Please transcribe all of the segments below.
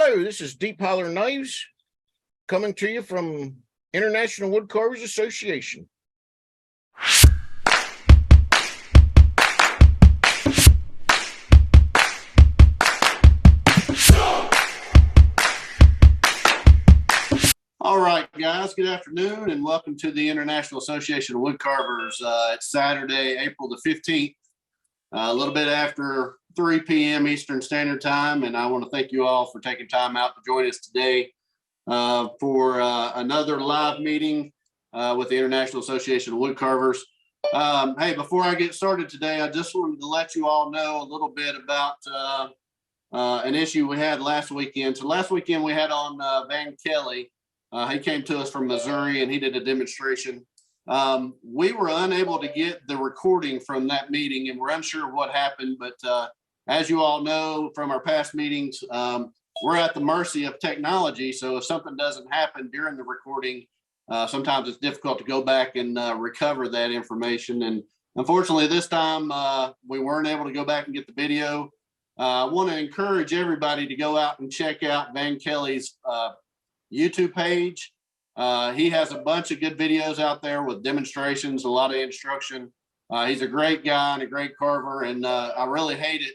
Hello, this is Deep Holler Knives coming to you from International Woodcarvers Association. All right, guys, good afternoon and welcome to the International Association of Woodcarvers. It's Saturday, April the 15th, a little bit after 3 p.m. Eastern Standard Time, and I want to thank you all for taking time out to join us today for another live meeting with the International Association of Woodcarvers. Hey, before I get started today, I just wanted to let you all know a little bit about an issue we had last weekend. So last weekend we had on Van Kelly. He came to us from Missouri and he did a demonstration. We were unable to get the recording from that meeting and we're unsure what happened, but as you all know from our past meetings, we're at the mercy of technology. So if something doesn't happen during the recording, sometimes it's difficult to go back and recover that information. And unfortunately, this time we weren't able to go back and get the video. I want to encourage everybody to go out and check out Van Kelly's YouTube page. He has a bunch of good videos out there with demonstrations, a lot of instruction. He's a great guy and a great carver, and I really hate it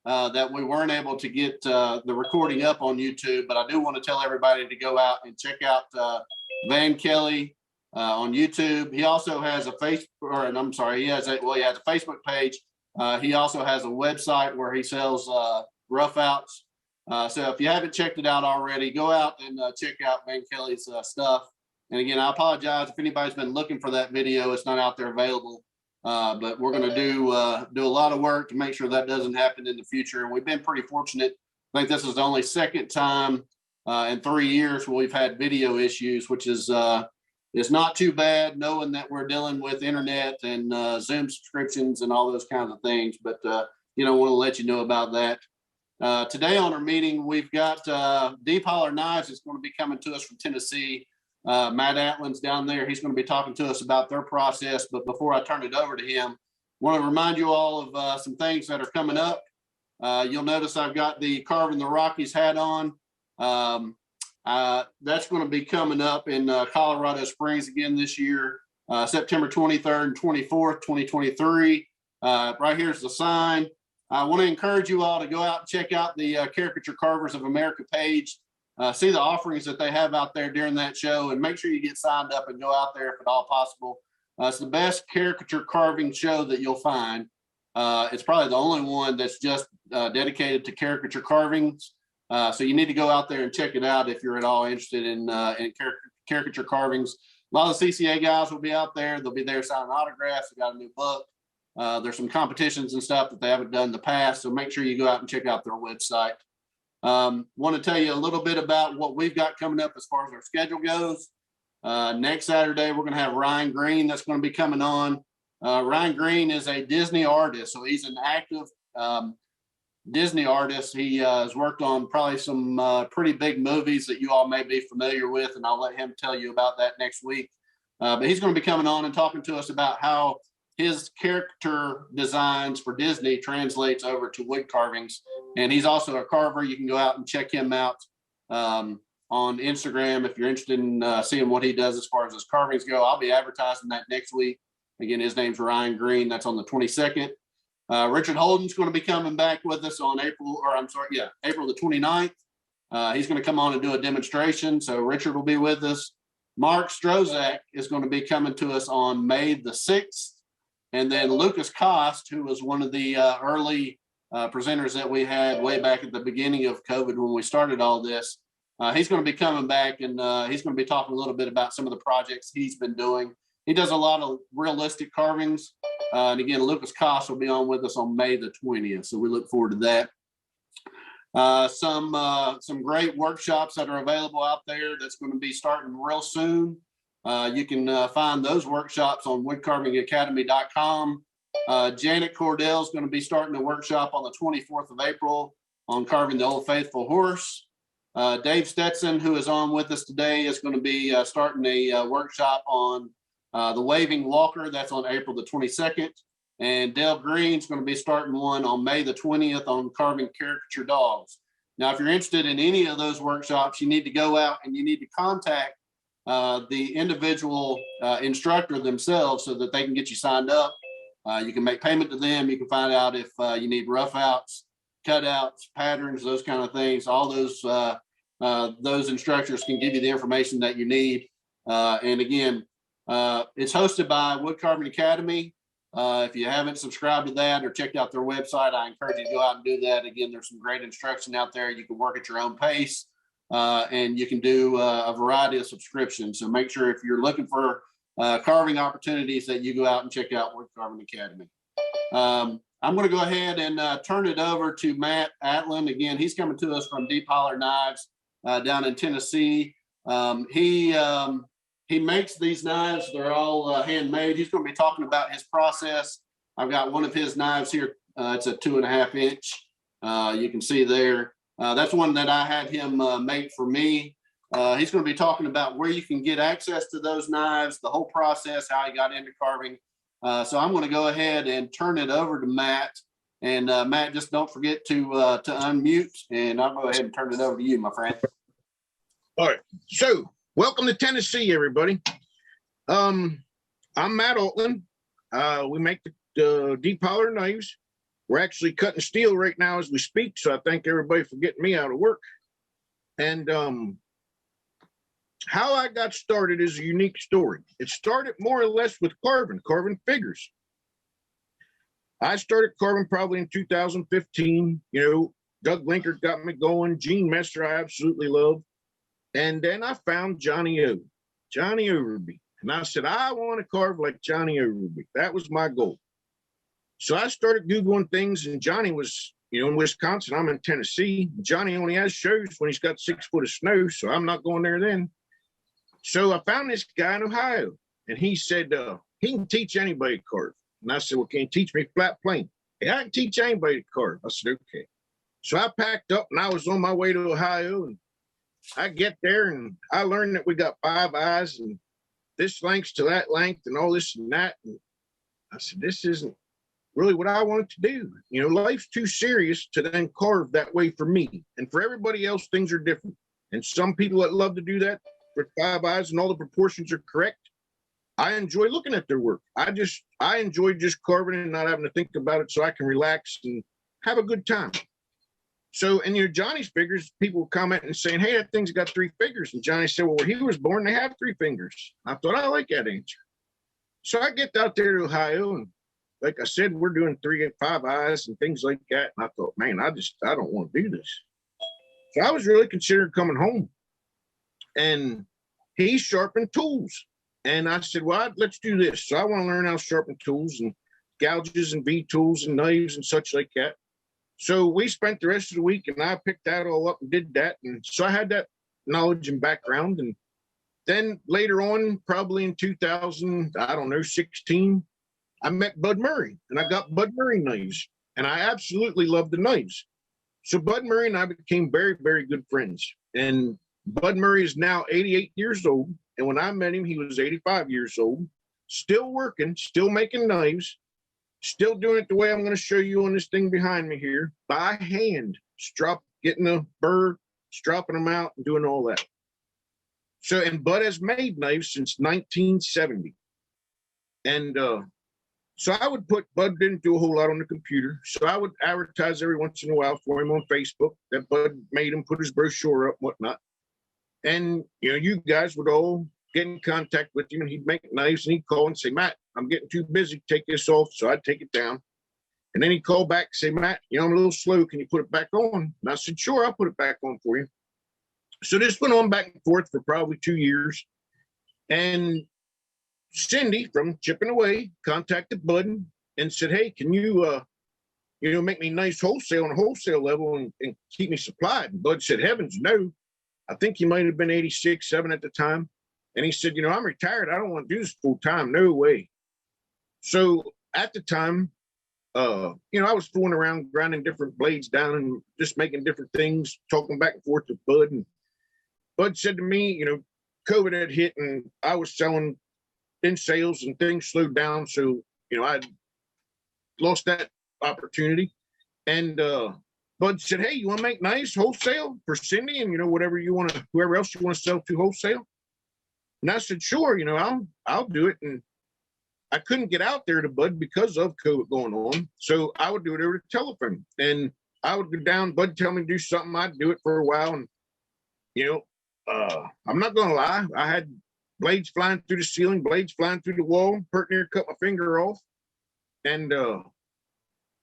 that we weren't able to get the recording up on YouTube, but I do want to tell everybody to go out and check out Van Kelly on YouTube. He also has a he has a Facebook page. He also has a website where he sells rough outs. So if you haven't checked it out already, go out and check out Van Kelly's stuff. And again, I apologize if anybody's been looking for that video. It's not out there available, but we're going to do a lot of work to make sure that doesn't happen in the future. And we've been pretty fortunate. I think this is the only second time in 3 years where we've had video issues, which is not too bad, knowing that we're dealing with internet and Zoom subscriptions and all those kinds of things. But want to let you know about that. Today on our meeting, we've got Deep Holler Knives is going to be coming to us from Tennessee. Matt Altland's down there. He's going to be talking to us about their process. But before I turn it over to him, I want to remind you all of some things that are coming up. You'll notice I've got the Carving the Rockies hat on. That's going to be coming up in Colorado Springs again this year, September 23rd and 24th, 2023. Right here's the sign. I want to encourage you all to go out and check out the Caricature Carvers of America page, see the offerings that they have out there during that show, and make sure you get signed up and go out there if at all possible. It's the best caricature carving show that you'll find. It's probably the only one that's just dedicated to caricature carvings. So you need to go out there and check it out if you're at all interested in caricature carvings. A lot of the CCA guys will be out there. They'll be there signing autographs. They got a new book. There's some competitions and stuff that they haven't done in the past, so make sure you go out and check out their website. Want to tell you a little bit about what we've got coming up as far as our schedule goes. Next Saturday, we're going to have Ryan Green that's going to be coming on. Ryan Green is a Disney artist, so he's an active Disney artist. He has worked on probably some pretty big movies that you all may be familiar with, and I'll let him tell you about that next week. But he's going to be coming on and talking to us about how his character designs for Disney translates over to wood carvings. And he's also a carver. You can go out and check him out on Instagram if you're interested in seeing what he does as far as his carvings go. I'll be advertising that next week. Again, his name's Ryan Green. That's on the 22nd. Richard Holden's going to be coming back with us on April the 29th. He's going to come on and do a demonstration. So Richard will be with us. Mark Strozak is going to be coming to us on May the 6th. And then Lucas Kost, who was one of the early presenters that we had way back at the beginning of COVID when we started all this, he's going to be coming back and he's going to be talking a little bit about some of the projects he's been doing. He does a lot of realistic carvings. And again, Lucas Kost will be on with us on May the 20th. So we look forward to that. Some great workshops that are available out there that's going to be starting real soon. You can find those workshops on woodcarvingacademy.com. Janet Cordell is going to be starting a workshop on the 24th of April on carving the Old Faithful horse. Dave Stetson, who is on with us today, is going to be starting a workshop on the Waving Walker. That's on April the 22nd. And Dale Green's going to be starting one on May the 20th on carving caricature dogs. Now, if you're interested in any of those workshops, you need to go out and you need to contact the individual instructor themselves so that they can get you signed up. You can make payment to them. You can find out if you need rough outs, cutouts, patterns, those kind of things. All those instructors can give you the information that you need. And again, it's hosted by Woodcarving Academy. If you haven't subscribed to that or checked out their website, I encourage you to go out and do that. Again, there's some great instruction out there. You can work at your own pace, and you can do a variety of subscriptions. So make sure if you're looking for carving opportunities that you go out and check out Woodcarving Academy. I'm going to go ahead and turn it over to Matt Altland. Again, he's coming to us from Deep Holler Knives down in Tennessee. He makes these knives. They're all handmade. He's going to be talking about his process. I've got one of his knives here. It's a 2.5 inch. You can see there. That's one that I had him make for me. He's going to be talking about where you can get access to those knives, the whole process, how he got into carving. So I'm going to go ahead and turn it over to Matt. And Matt, just don't forget to unmute. And I'll go ahead and turn it over to you, my friend. All right. So welcome to Tennessee, everybody. I'm Matt Altland. We make the Deep Holler Knives. We're actually cutting steel right now as we speak, so I thank everybody for getting me out of work. And how I got started is a unique story. It started more or less with carving figures. I started carving probably in 2015. You know, Doug Linkert got me going. Gene Messer, I absolutely love. And then I found Johnny Overby. And I said, I want to carve like Johnny Overby. That was my goal. So I started Googling things, and Johnny was, you know, in Wisconsin. I'm in Tennessee. Johnny only has shows when he's got 6 foot of snow, so I'm not going there then. So I found this guy in Ohio, and he said, he can teach anybody to carve. And I said, well, can you teach me flat plane? Yeah, I can teach anybody to carve. I said, okay. So I packed up, and I was on my way to Ohio, and I get there, and I learned that we got 5 eyes, and this length to that length, and all this and that. And I said, this isn't really what I wanted to do. You know, life's too serious to then carve that way for me. And for everybody else, things are different. And some people that love to do that with 5 eyes and all the proportions are correct. I enjoy looking at their work. I enjoy just carving and not having to think about it, so I can relax and have a good time. So, and you know, Johnny's figures, people comment and saying, hey, that thing's got 3 fingers. And Johnny said, well, where he was born, they have 3 fingers. I thought, I like that answer. So I get out there to Ohio, and like I said, we're doing 5 eyes and things like that. And I thought, man, I don't want to do this. So I was really considering coming home. And he sharpened tools. And I said, well, let's do this. So I want to learn how to sharpen tools and gouges and V tools and knives and such like that. So we spent the rest of the week, and I picked that all up and did that. And so I had that knowledge and background. And then later on, probably in 2016, I met Bud Murray, and I got Bud Murray knives. And I absolutely love the knives. So Bud Murray and I became very, very good friends. And Bud Murray is now 88 years old. And when I met him, he was 85 years old, still working, still making knives, still doing it the way I'm going to show you on this thing behind me here, by hand, getting a burr, stropping them out, and doing all that. So, and Bud has made knives since 1970. And so I would Bud didn't do a whole lot on the computer. So I would advertise every once in a while for him on Facebook that Bud made him, put his brochure up, whatnot. And, you know, you guys would all get in contact with him, and he'd make knives, and he'd call and say, Matt, I'm getting too busy to take this off. So I'd take it down. And then he'd call back and say, Matt, you know, I'm a little slow. Can you put it back on? And I said, sure, I'll put it back on for you. So this went on back and forth for probably 2 years. And Cindy from Chipping Away contacted Bud and said, hey, can you, you know, make me nice wholesale on a wholesale level and keep me supplied? And Bud said, heavens, no. I think he might have been 86, 7 at the time. And he said, you know, I'm retired. I don't want to do this full time. No way. So at the time, you know, I was fooling around, grinding different blades down and just making different things, talking back and forth with Bud. And Bud said to me, you know, COVID had hit and I was selling in sales and things slowed down. So, you know, I lost that opportunity. And Bud said, "Hey, you want to make knives wholesale for Cindy and, whatever you want to, whoever else you want to sell to wholesale?" And I said, "Sure, I'll do it." And I couldn't get out there to Bud because of COVID going on. So I would do it over the telephone. And I would go down, Bud tell me to do something. I'd do it for a while. And, I'm not going to lie. I had blades flying through the ceiling, blades flying through the wall, hurt near cut my finger off. And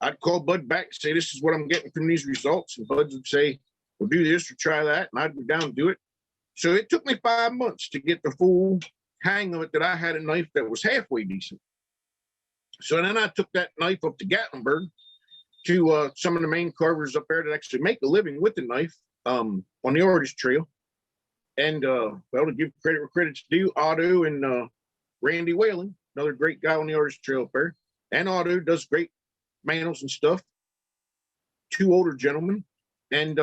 I'd call Bud back and say, "This is what I'm getting from these results." And Bud would say, "Well, do this or try that." And I'd go down and do it. So it took me 5 months to get the full hang of it, that I had a knife that was halfway decent. So then I took that knife up to Gatlinburg to some of the main carvers up there that actually make a living with the knife on the Artist Trail. And, to give credit where credit's due, Otto and Randy Whalen, another great guy on the Artist Trail up there. And Otto does great manuals and stuff. 2 older gentlemen. And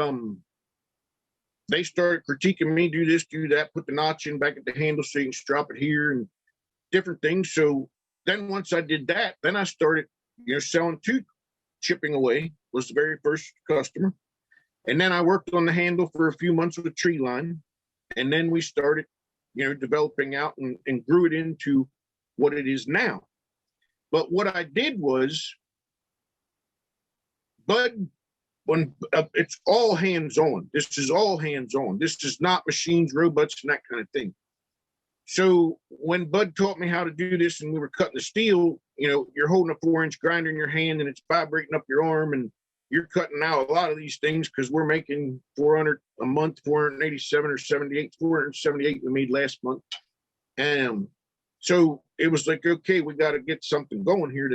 they started critiquing me, do this, do that, put the notch in back at the handle so you can strap it here and different things. So then once I did that, then I started, selling to Chipping Away, was the very first customer. And then I worked on the handle for a few months with Treeline. And then we started, developing out and grew it into what it is now. But what I did was, Bud, when it's all hands on. This is all hands on. This is not machines, robots, and that kind of thing. So when Bud taught me how to do this and we were cutting the steel, you're holding a 4-inch grinder in your hand and it's vibrating up your arm, and you're cutting out a lot of these things because we're making 400 a month, 487 or 78, 478 we made last month. And so it was like, okay, we got to get something going here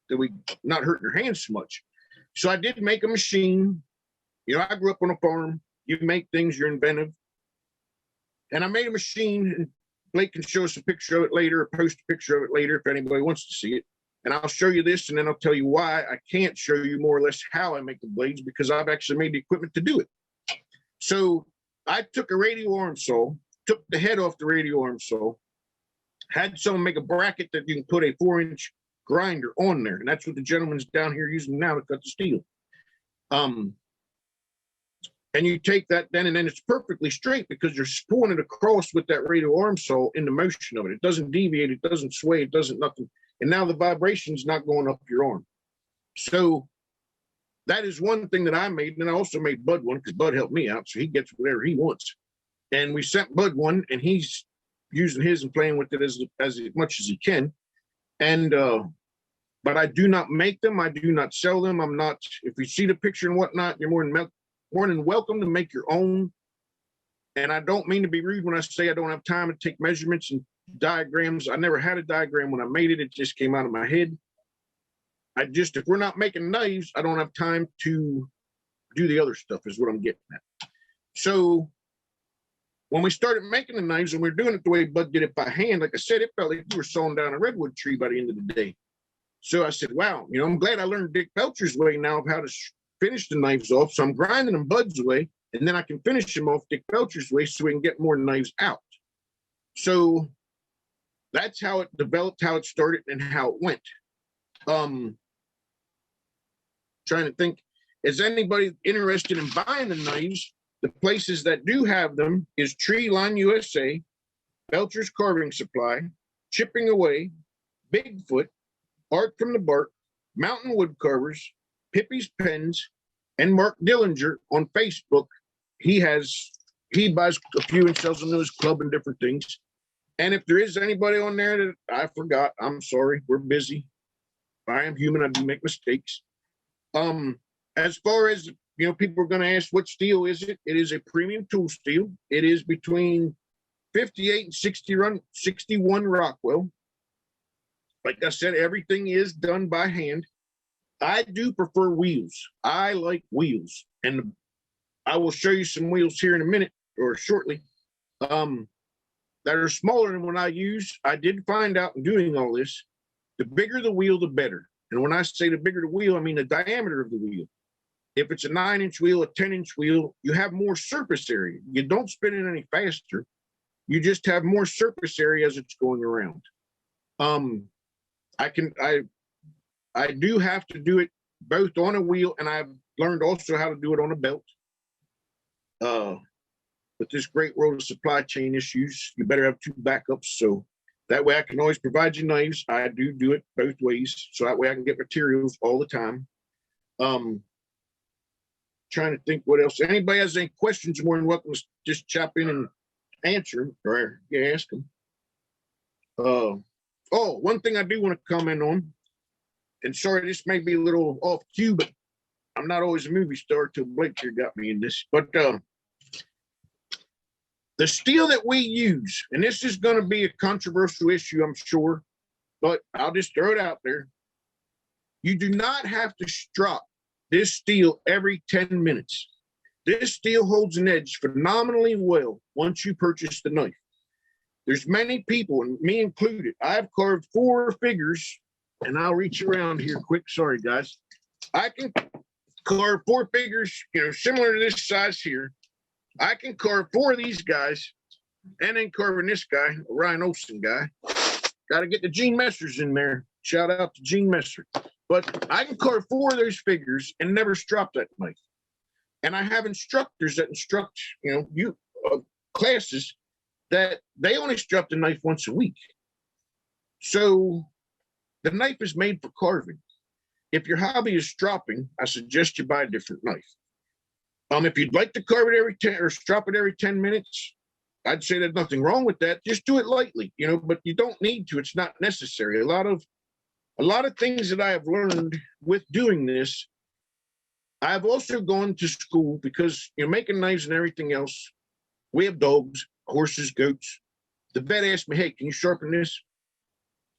that we not hurting your hands so much. So I did make a machine. I grew up on a farm. You make things, you're inventive. And I made a machine, and Blake can show us a picture of it later, or post a picture of it later if anybody wants to see it. And I'll show you this, and then I'll tell you why I can't show you more or less how I make the blades, because I've actually made the equipment to do it. So I took a radial arm saw, took the head off the radial arm saw, had someone make a bracket that you can put a 4-inch grinder on there, and that's what the gentleman's down here using now to cut the steel. And you take that then, and then it's perfectly straight because you're pulling it across with that radial arm saw in the motion of it. It doesn't deviate, it doesn't sway, it doesn't nothing. And now the vibration's not going up your arm. So that is one thing that I made. And I also made Bud one because Bud helped me out, so he gets whatever he wants. And we sent Bud one, and he's using his and playing with it as much as he can. And but I do not make them. I do not sell them. I'm not. If you see the picture and whatnot, you're more than welcome to make your own. And I don't mean to be rude when I say I don't have time to take measurements and diagrams. I never had a diagram when I made it. It just came out of my head. If we're not making knives, I don't have time to do the other stuff, is what I'm getting at. So when we started making the knives and we were doing it the way Bud did it by hand, like I said, it felt like you were sawing down a redwood tree by the end of the day. So I said, wow, I'm glad I learned Dick Belcher's way now of how to finish the knives off. So I'm grinding them Bud's way, and then I can finish them off Dick Belcher's way so we can get more knives out. So that's how it developed, how it started, and how it went. Trying to think, is anybody interested in buying the knives? The places that do have them is Treeline USA, Belcher's Carving Supply, Chipping Away, Bigfoot, Art from the Bark, Mountain Woodcarvers, Pippi's Pens, and Mark Dillinger on Facebook. He buys a few and sells them to his club and different things. And if there is anybody on there that I forgot, I'm sorry, we're busy. I am human, I do make mistakes. As far as, people are going to ask what steel is it? It is a premium tool steel. It is between 58 and 61 Rockwell. Like I said, everything is done by hand. I do prefer wheels. I like wheels. And I will show you some wheels here in a minute or shortly that are smaller than what I use. I did find out in doing all this, the bigger the wheel, the better. And when I say the bigger the wheel, I mean the diameter of the wheel. If it's a 9-inch wheel, a 10-inch wheel, you have more surface area. You don't spin it any faster. You just have more surface area as it's going around. I do have to do it both on a wheel, and learned also how to do it on a belt. With this great world of supply chain issues, you better have 2 backups. So that way I can always provide you knives. I do it both ways. So that way I can get materials all the time. Trying to think what else. Anybody has any questions, more than welcome to just chop in and answer them, or ask them. One thing I do want to comment on, and sorry, this may be a little off cue, but I'm not always a movie star till Belcher got me in this. But the steel that we use, and this is going to be a controversial issue, I'm sure, but I'll just throw it out there. You do not have to strop this steel every 10 minutes. This steel holds an edge phenomenally well once you purchase the knife. There's many people, and me included, I've carved 4 figures, and I'll reach around here quick. Sorry, guys. I can carve 4 figures, similar to this size here. I can carve 4 of these guys, and then carving this guy, a Ryan Olsen guy. Got to get the Gene Messers in there. Shout out to Gene Messer. But I can carve 4 of those figures and never strop that knife. And I have instructors that instruct, classes that they only strop the knife once a week. So the knife is made for carving. If your hobby is stropping, I suggest you buy a different knife. If you'd like to carve it every 10 or strop it every 10 minutes, I'd say there's nothing wrong with that. Just do it lightly, but you don't need to. It's not necessary. A lot of things that I have learned with doing this, I've also gone to school because, making knives and everything else, we have dogs, horses, goats. The vet asked me, hey, can you sharpen this?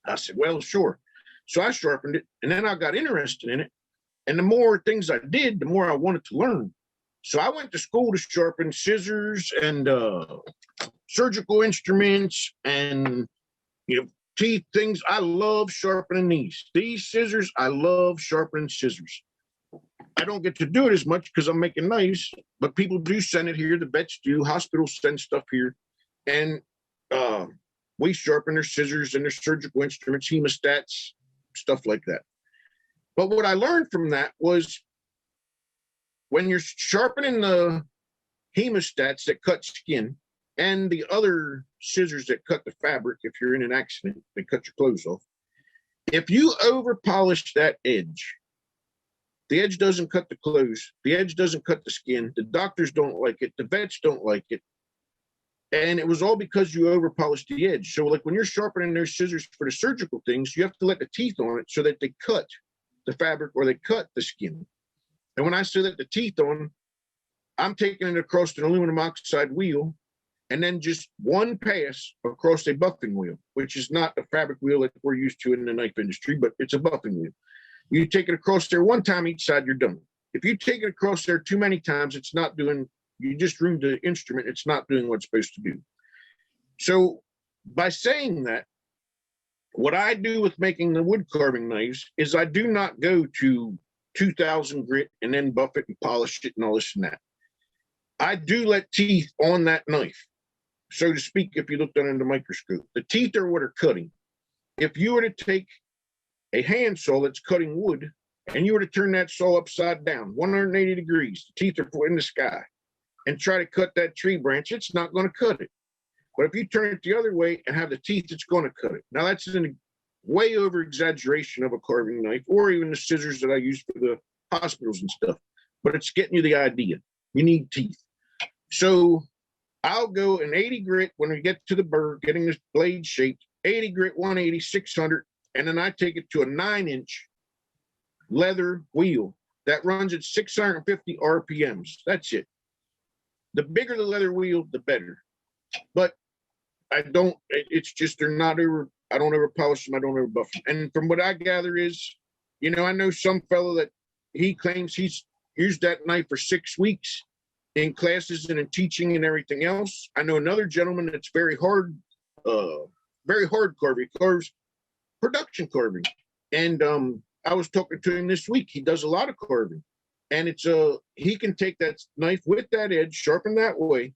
I said, well, sure. So I sharpened it, and then I got interested in it. And the more things I did, the more I wanted to learn. So I went to school to sharpen scissors and surgical instruments and, teeth things. I love sharpening these. These scissors, I love sharpening scissors. I don't get to do it as much because I'm making knives, but people do send it here. The vets do. Hospitals send stuff here. And we sharpen their scissors and their surgical instruments, hemostats, stuff like that. But what I learned from that was when you're sharpening the hemostats that cut skin and the other scissors that cut the fabric, if you're in an accident, they cut your clothes off. If you over polish that edge, the edge doesn't cut the clothes, the edge doesn't cut the skin, the doctors don't like it, the vets don't like it. And it was all because you over polished the edge. So like when you're sharpening their scissors for the surgical things, you have to let the teeth on it so that they cut the fabric or they cut the skin. And when I say that the teeth on, I'm taking it across an aluminum oxide wheel and then just one pass across a buffing wheel, which is not a fabric wheel that we're used to in the knife industry, but it's a buffing wheel. You take it across there one time each side, you're done. If you take it across there too many times, it's not doing, you just ruined the instrument. It's not doing what it's supposed to do. So by saying that, what I do with making the wood carving knives is I do not go to 2000 grit and then buff it and polish it and all this and that. I do let teeth on that knife, so to speak, if you looked under the microscope. The teeth are what are cutting. If you were to take a hand saw that's cutting wood and you were to turn that saw upside down, 180 degrees, the teeth are in the sky, and try to cut that tree branch, it's not going to cut it. But if you turn it the other way and have the teeth, it's going to cut it. Now, that's a way over exaggeration of a carving knife, or even the scissors that I use for the hospitals and stuff. But it's getting you the idea. You need teeth. So I'll go an 80 grit when we get to the burr, getting this blade shaped, 80 grit, 180, 600, and then I take it to a 9-inch leather wheel that runs at 650 RPMs. That's it. The bigger the leather wheel, the better. But it's just, they're not over, I don't ever polish them, I don't ever buff them. And from what I gather is, I know some fellow that he claims he's used that knife for 6 weeks in classes and in teaching and everything else. I know another gentleman that's very hard carving, carves production carving. And I was talking to him this week. He does a lot of carving. And he can take that knife with that edge, sharpen that way,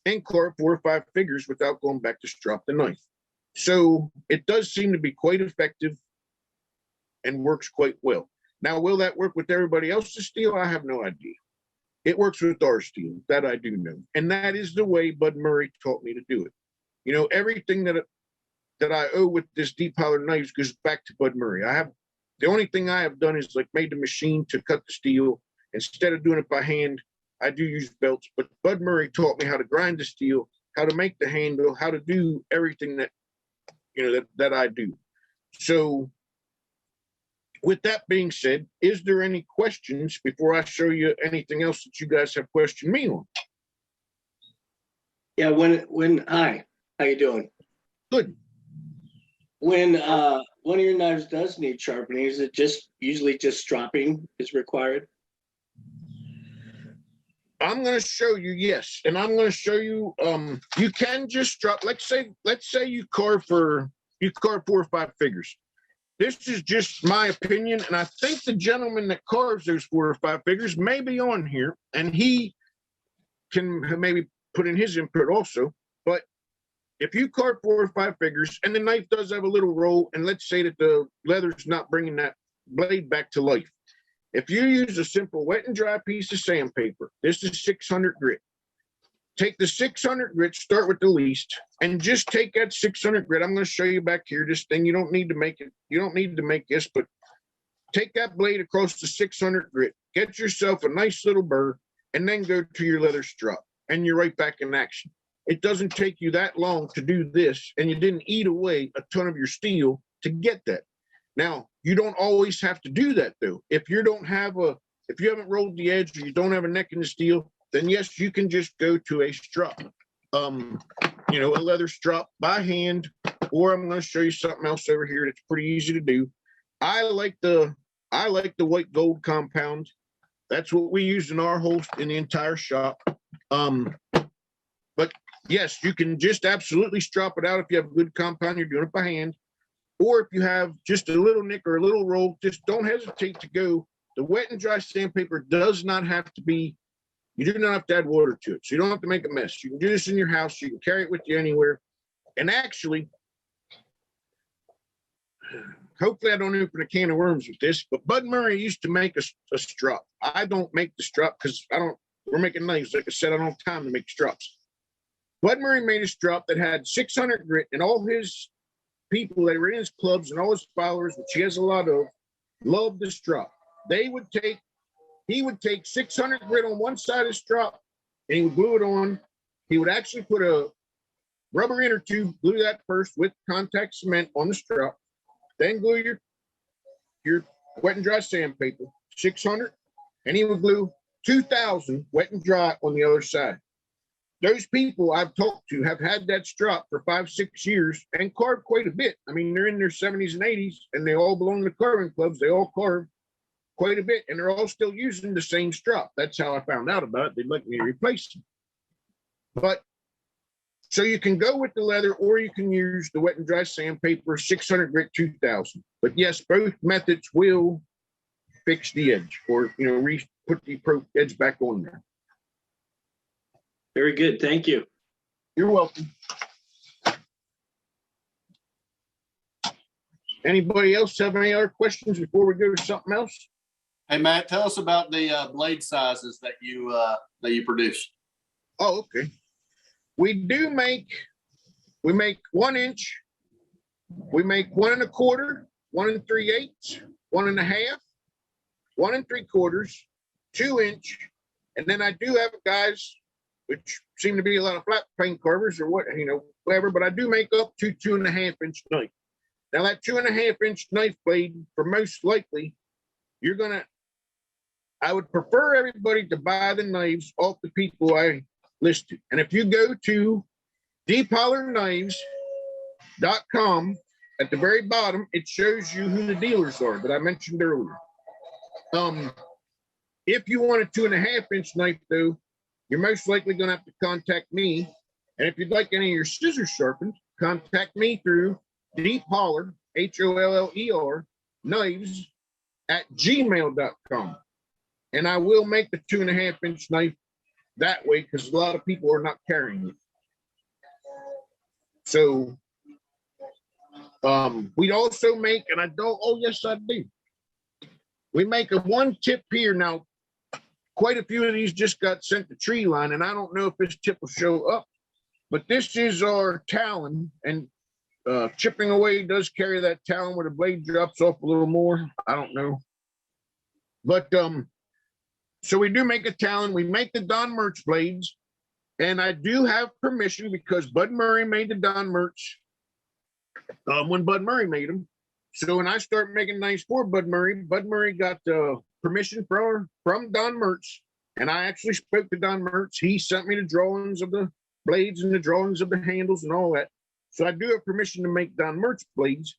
and carve 4 or 5 figures without going back to strop the knife. So it does seem to be quite effective and works quite well. Now, will that work with everybody else's steel? I have no idea. It works with our steel, that I do know. And that is the way Bud Murray taught me to do it. You know, everything that I owe with this Deep Holler Knives goes back to Bud Murray. The only thing I have done is like made the machine to cut the steel. Instead of doing it by hand, I do use belts, but Bud Murray taught me how to grind the steel, how to make the handle, how to do everything that, you know, that I do. So with that being said, is there any questions before I show you anything else that you guys have questioned me on? Yeah, hi, how you doing? Good. When one of your knives does need sharpening, is it usually just stropping is required? I'm going to show you, yes, and I'm going to show you. You can just drop. Let's say you carve 4 or 5 figures. This is just my opinion, and I think the gentleman that carves those 4 or 5 figures may be on here, and he can maybe put in his input also. But if you carve 4 or 5 figures, and the knife does have a little roll, and let's say that the leather's not bringing that blade back to life, if you use a simple wet and dry piece of sandpaper, this is 600 grit. Take the 600 grit, start with the least, and just take that 600 grit. I'm going to show you back here this thing. You don't need to make it. You don't need to make this, but take that blade across the 600 grit, get yourself a nice little burr, and then go to your leather strop, and you're right back in action. It doesn't take you that long to do this, and you didn't eat away a ton of your steel to get that. Now, you don't always have to do that, though. If you haven't rolled the edge or you don't have a neck in the steel, then yes, you can just go to a strop, you know, a leather strop by hand, or I'm going to show you something else over here that's pretty easy to do. I like the white gold compound. That's what we use in our whole, in the entire shop. But yes, you can just absolutely strop it out if you have a good compound, you're doing it by hand. Or if you have just a little nick or a little roll, just don't hesitate to go. The wet and dry sandpaper does not have to be, you do not have to add water to it. So you don't have to make a mess. You can do this in your house. You can carry it with you anywhere. And actually, hopefully I don't open a can of worms with this, but Bud Murray used to make a strop. I don't make the strop because we're making knives. Like I said, I don't have time to make strops. Bud Murray made a strop that had 600 grit, and all his people that were in his clubs and all his followers, which he has a lot of, loved the strop. He would take 600 grit on one side of the strop, and he would glue it on. He would actually put a rubber inner tube, glue that first with contact cement on the strop, then glue your wet and dry sandpaper, 600, and he would glue 2,000 wet and dry on the other side. Those people I've talked to have had that strop for 5-6 years and carved quite a bit. I mean, they're in their 70s and 80s, and they all belong to carving clubs. They all carve quite a bit, and they're all still using the same strop. That's how I found out about it. They'd like me to replace them. But so you can go with the leather, or you can use the wet and dry sandpaper, 600 grit, 2,000. But yes, both methods will fix the edge, or put the edge back on there. Very good. Thank you. You're welcome. Anybody else have any other questions before we go to something else? Hey, Matt, tell us about the blade sizes that you produce. Oh, okay. We make 1 inch. We make 1 1/4, 1 3/8, 1 1/2, 1 3/4, 2 inch, and then I do have guys, which seem to be a lot of flat plane carvers or whatever, but I do make up to 2.5 inch knife. Now that 2.5 inch knife blade, for most likely, I would prefer everybody to buy the knives off the people I listed. And if you go to deephollerknives.com, at the very bottom, it shows you who the dealers are that I mentioned earlier. If you want a 2.5 inch knife, though, you're most likely going to have to contact me. And if you'd like any of your scissors sharpened, contact me through Deep Holler, HOLLER, knives @gmail.com. And I will make the 2.5 inch knife that way because a lot of people are not carrying it. So we'd also make, and I don't, oh yes, I do. We make a one tip here. Now, quite a few of these just got sent to Treeline, and I don't know if this tip will show up, but this is our talon, and chipping away does carry that talon where the blade drops off a little more. I don't know. But so we do make a talon. We make the Don Merch blades, and I do have permission because Bud Murray made the Don Merch when Bud Murray made them. So when I start making knives for Bud Murray got permission from Don Merch, and I actually spoke to Don Merch. He sent me the drawings of the blades and the drawings of the handles and all that. So I do have permission to make Don Merch blades.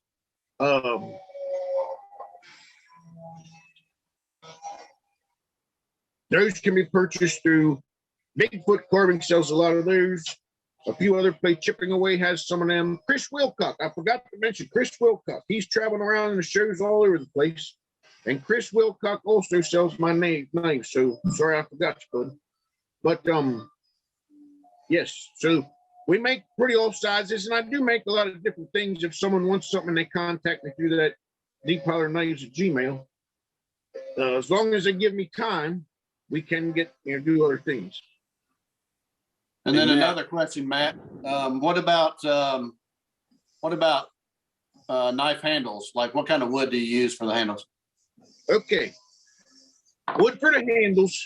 Those can be purchased through Bigfoot Carving, sells a lot of those. A few other places, Chipping Away has some of them. Chris Wilcock, I forgot to mention Chris Wilcock. He's traveling around in the shows all over the place. And Chris Wilcock also sells my knives. So sorry, I forgot to put. But yes, so we make pretty all sizes, and I do make a lot of different things. If someone wants something, they contact me through that Deep Holler Knives at Gmail. As long as they give me time, we can get do other things. And then another question, Matt. What about knife handles? Like, what kind of wood do you use for the handles? Okay, wood for the handles.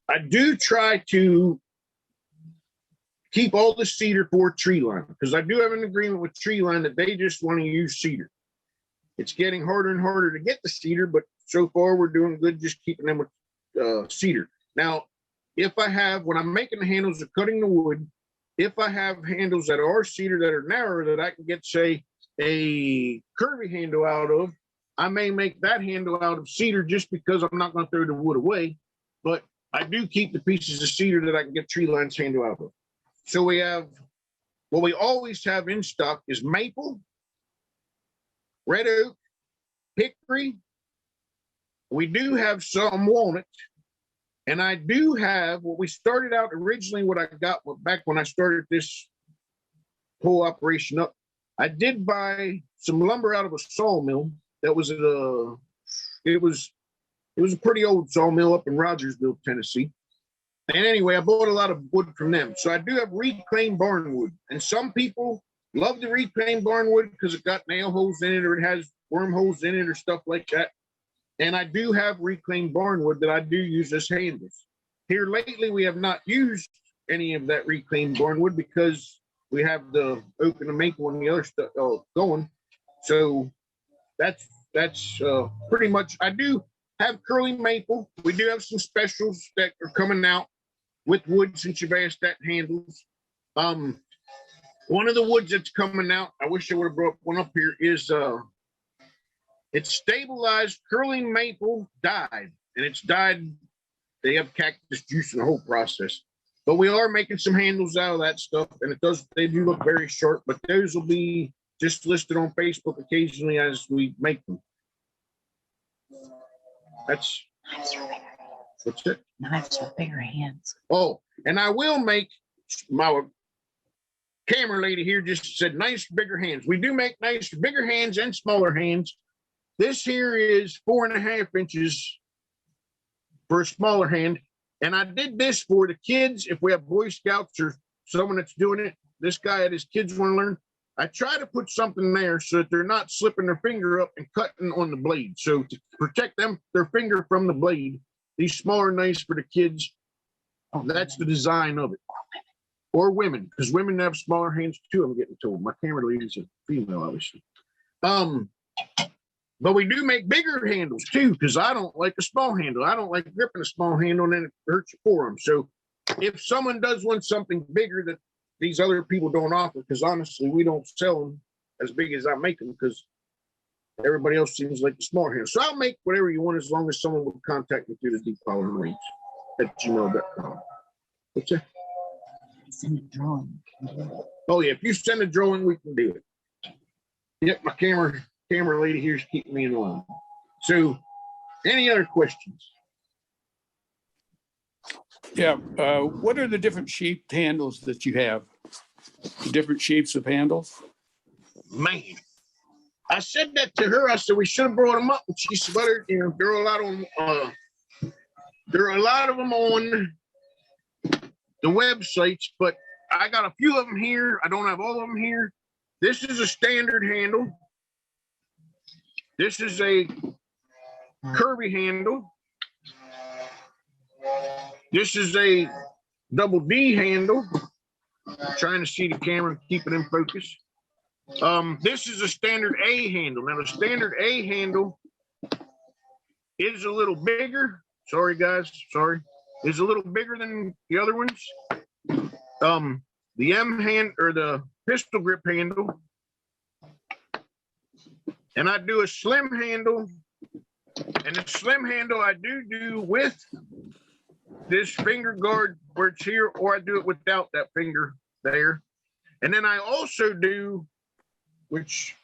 I do try to keep all the cedar for Treeline, because I do have an agreement with Treeline that they just want to use cedar. It's getting harder and harder to get the cedar, but so far we're doing good just keeping them with cedar. Now, if I have, when I'm making the handles or cutting the wood, if I have handles that are cedar that are narrower that I can get, say, a curvy handle out of, I may make that handle out of cedar just because I'm not going to throw the wood away. But I do keep the pieces of cedar that I can get Treeline's handle out of. So we have, what we always have in stock is maple, red oak, hickory. We do have some walnut. And I do have what we started out originally, what I got back when I started this whole operation up. I did buy some lumber out of a sawmill that was it was a pretty old sawmill up in Rogersville, Tennessee. And anyway, I bought a lot of wood from them. So I do have reclaimed barn wood. And some people love the reclaimed barn wood because it got nail holes in it, or it has wormholes in it, or stuff like that. And I do have reclaimed barn wood that I do use as handles. Here lately, we have not used any of that reclaimed barn wood because we have the oak and the maple and the other stuff going. So that's pretty much. I do have curly maple. We do have some specials that are coming out with wood, since you've asked that, handles. One of the woods that's coming out, I wish I would have brought one up here, is it's stabilized curly maple dyed, and it's dyed. They have cactus juice in the whole process. But we are making some handles out of that stuff, and they do look very sharp, but those will be just listed on Facebook occasionally as we make them. That's what's it? Knives with bigger hands. Oh, and I will make, my camera lady here just said nice bigger hands. We do make nice bigger hands and smaller hands. This here is 4.5 inches for a smaller hand. And I did this for the kids. If we have Boy Scouts or someone that's doing it, this guy and his kids want to learn. I try to put something there so that they're not slipping their finger up and cutting on the blade. So to protect their finger from the blade, these smaller knives for the kids, that's the design of it. Or women, because women have smaller hands too, I'm getting told. My camera lady's a female, obviously. But we do make bigger handles too, because I don't like a small handle. I don't like gripping a small handle, and then it hurts your forearm. So if someone does want something bigger that these other people don't offer, because honestly, we don't sell them as big as I make them, because everybody else seems like the small handle. So I'll make whatever you want, as long as someone will contact me through the Deep Holler Knives at gmail.com. What's that? Send a drawing. Oh yeah, if you send a drawing, we can do it. Yep, my camera lady here is keeping me in line. So, any other questions? Yeah. What are the different shaped handles that you have? The different shapes of handles? Man, I said that to her. I said we should have brought them up, and she said, "Well, there are a lot on there are a lot of them on the websites, but I got a few of them here. I don't have all of them here. This is a standard handle. This is a curvy handle. This is a double D handle. Trying to see the camera and keep it in focus. This is a standard A handle. Now the standard A handle is a little bigger. Sorry guys, sorry. Is a little bigger than the other ones. The M hand or the pistol grip handle. And I do a slim handle. And the slim handle I do with this finger guard where it's here, or I do it without that finger there. And then I also do, which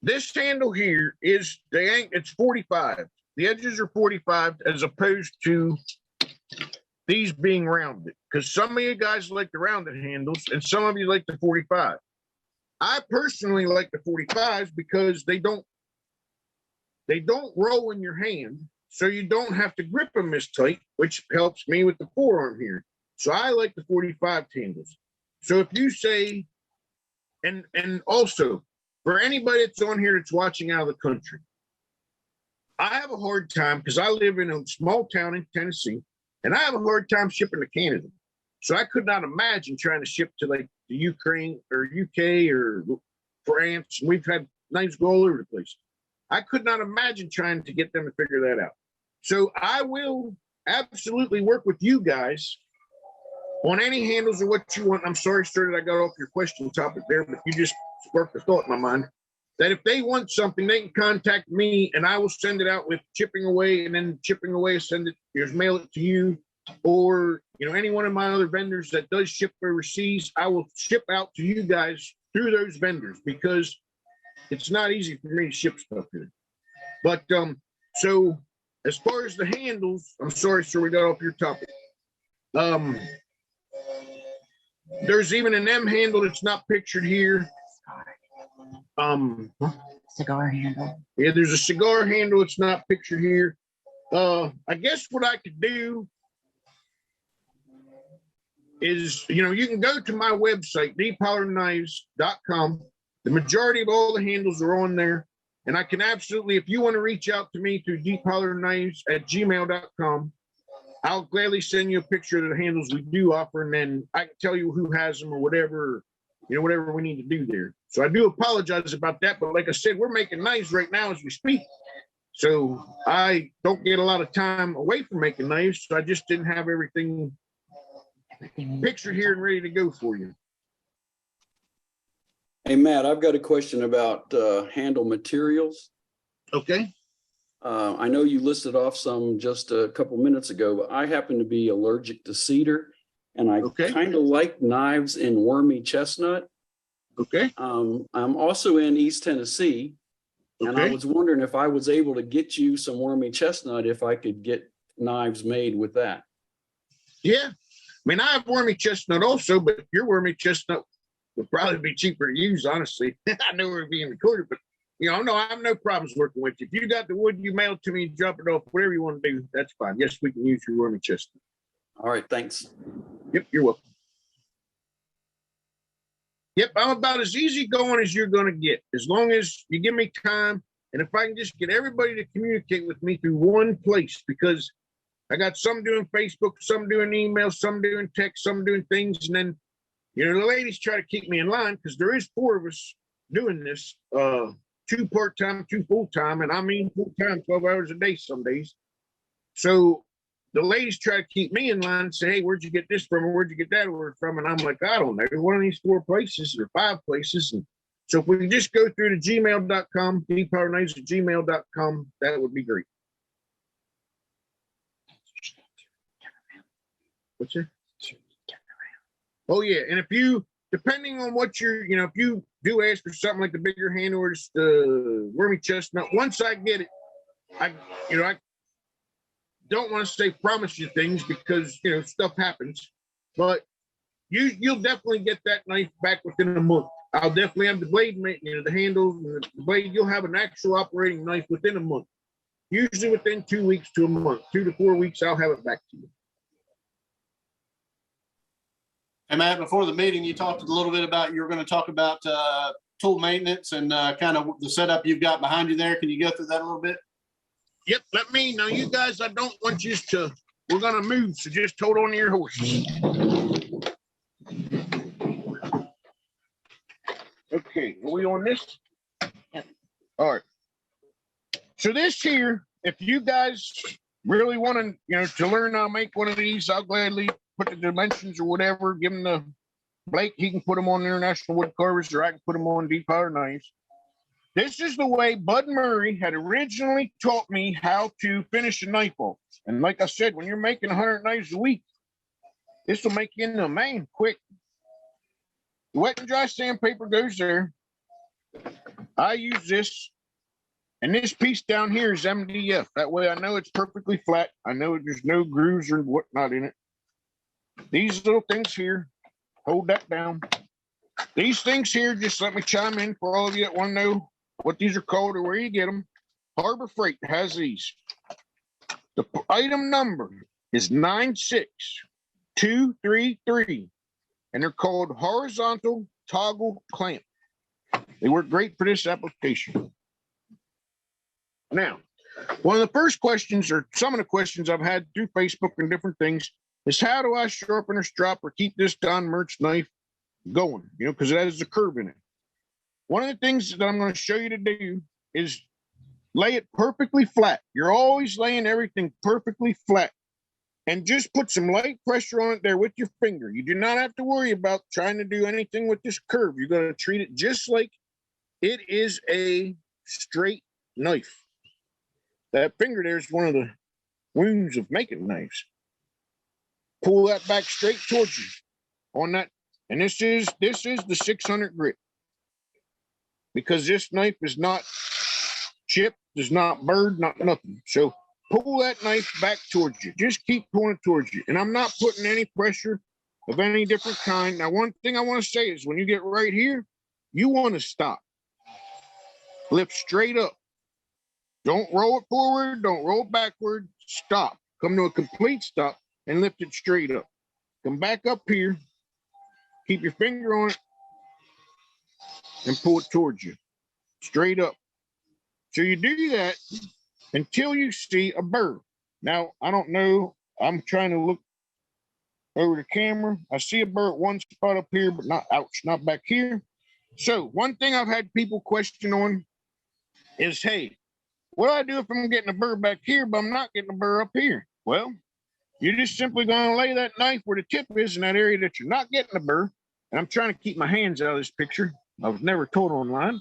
this handle here is it's 45. The edges are 45 as opposed to these being rounded, because some of you guys like the rounded handles and some of you like the 45. I personally like the 45s because they don't roll in your hand, so you don't have to grip them as tight, which helps me with the forearm here. So I like the 45 handles. So if you say, and also for anybody that's on here that's watching out of the country, I have a hard time because I live in a small town in Tennessee, and I have a hard time shipping to Canada. So I could not imagine trying to ship to like the Ukraine or UK or France. We've had knives go all over the place. I could not imagine trying to get them to figure that out. So I will absolutely work with you guys on any handles or what you want. I'm sorry, sir, that I got off your question topic there, but you just sparked a thought in my mind that if they want something, they can contact me and I will send it out with chipping away, and then chipping away, send it, here's mail it to you, or any one of my other vendors that does ship overseas, I will ship out to you guys through those vendors, because it's not easy for me to ship stuff here. But so as far as the handles, I'm sorry, sir, we got off your topic. There's even an M handle that's not pictured here. Cigar handle. Yeah, there's a cigar handle. It's not pictured here. I guess what I could do is, you can go to my website, deephollerknives.com. The majority of all the handles are on there. And I can absolutely, if you want to reach out to me through deephollerknives@gmail.com, I'll gladly send you a picture of the handles we do offer, and then I can tell you who has them or whatever, whatever we need to do there. So I do apologize about that, but like I said, we're making knives right now as we speak. So I don't get a lot of time away from making knives, so I just didn't have everything pictured here and ready to go for you. Hey, Matt, I've got a question about handle materials. Okay. I know you listed off some just a couple minutes ago, but I happen to be allergic to cedar, and I kind of like knives in wormy chestnut. Okay. I'm also in East Tennessee, and I was wondering if I was able to get you some wormy chestnut, if I could get knives made with that. Yeah. I mean, I have wormy chestnut also, but your wormy chestnut would probably be cheaper to use, honestly. I know we're being recorded, but no, I have no problems working with you. If you got the wood, you mail it to me, drop it off, whatever you want to do, that's fine. Yes, we can use your wormy chestnut. All right, thanks. Yep, you're welcome. Yep, I'm about as easy going as you're going to get, as long as you give me time. And if I can just get everybody to communicate with me through one place, because I got some doing Facebook, some doing email, some doing text, some doing things. And then, the ladies try to keep me in line, because there is 4 of us doing this, 2 part-time, 2 full-time, and I mean full-time, 12 hours a day some days. So the ladies try to keep me in line and say, hey, where'd you get this from, or where'd you get that order from? And I'm like, I don't know, one of these 4 places or 5 places. And so if we can just go through to gmail.com, deephollerknives@gmail.com, that would be great. What's that? Oh yeah, and if you, depending on what you're, if you do ask for something like the bigger handle or just the wormy chestnut, once I get it, I don't want to say promise you things, because stuff happens, but you'll definitely get that knife back within a month. I'll definitely have the blade, the handle, the blade. You'll have an actual operating knife within a month. Usually within 2 weeks to a month, 2 to 4 weeks, I'll have it back to you. And Matt, before the meeting, you talked a little bit about, you were going to talk about tool maintenance and kind of the setup you've got behind you there. Can you go through that a little bit? Yep, now you guys, I don't want you to, we're going to move, so just hold on to your horses. Okay, are we on this? Yep. All right. So this here, if you guys really want to, to learn how to make one of these, I'll gladly put the dimensions or whatever, give him the Blake, he can put them on International Woodcarvers, or I can put them on Deep Holler Knives. This is the way Bud Murray had originally taught me how to finish a knife off. And like I said, when you're making 100 knives a week, this will make you into a man quick. The wet and dry sandpaper goes there. I use this. And this piece down here is MDF. That way I know it's perfectly flat. I know there's no grooves or whatnot in it. These little things here, hold that down. These things here, just let me chime in for all of you that want to know what these are called or where you get them. Harbor Freight has these. The item number is 96233, and they're called horizontal toggle clamp. They work great for this application. Now, one of the first questions, or some of the questions I've had through Facebook and different things, is how do I sharpen or strop or keep this Don Mertz knife going? Because it has a curve in it. One of the things that I'm going to show you to do is lay it perfectly flat. You're always laying everything perfectly flat. And just put some light pressure on it there with your finger. You do not have to worry about trying to do anything with this curve. You're going to treat it just like it is a straight knife. That finger there is one of the wounds of making knives. Pull that back straight towards you on that. And this is the 600 grit. Because this knife is not chipped, is not burred, not nothing. So pull that knife back towards you. Just keep pulling it towards you. And I'm not putting any pressure of any different kind. Now, one thing I want to say is when you get right here, you want to stop. Lift straight up. Don't roll it forward. Don't roll it backward. Stop. Come to a complete stop and lift it straight up. Come back up here. Keep your finger on it and pull it towards you. Straight up. So you do that until you see a burr. Now, I don't know. I'm trying to look over the camera. I see a burr at one spot up here, but not back here. So one thing I've had people question on is, hey, what do I do if I'm getting a burr back here, but I'm not getting a burr up here? Well, you're just simply going to lay that knife where the tip is in that area that you're not getting a burr. And I'm trying to keep my hands out of this picture. I was never told online.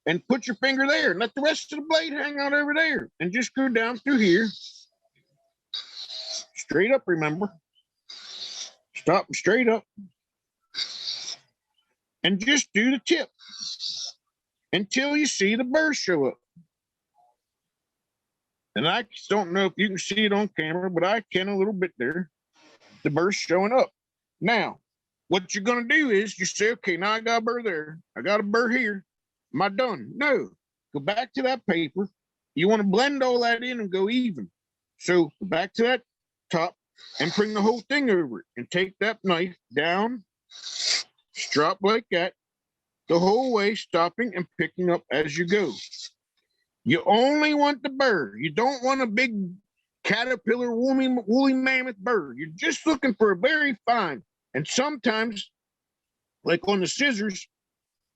And put your finger there and let the rest of the blade hang out over there. And just go down through here. Straight up, remember. Stop straight up. And just do the tip until you see the burr show up. And I don't know if you can see it on camera, but I can a little bit there. The burr's showing up. Now, what you're going to do is you say, okay, now I got a burr there. I got a burr here. Am I done? No. Go back to that paper. You want to blend all that in and go even. So go back to that top and bring the whole thing over it and take that knife down, strop like that, the whole way, stopping and picking up as you go. You only want the burr. You don't want a big caterpillar woolly mammoth burr. You're just looking for a very fine. And sometimes, like on the scissors,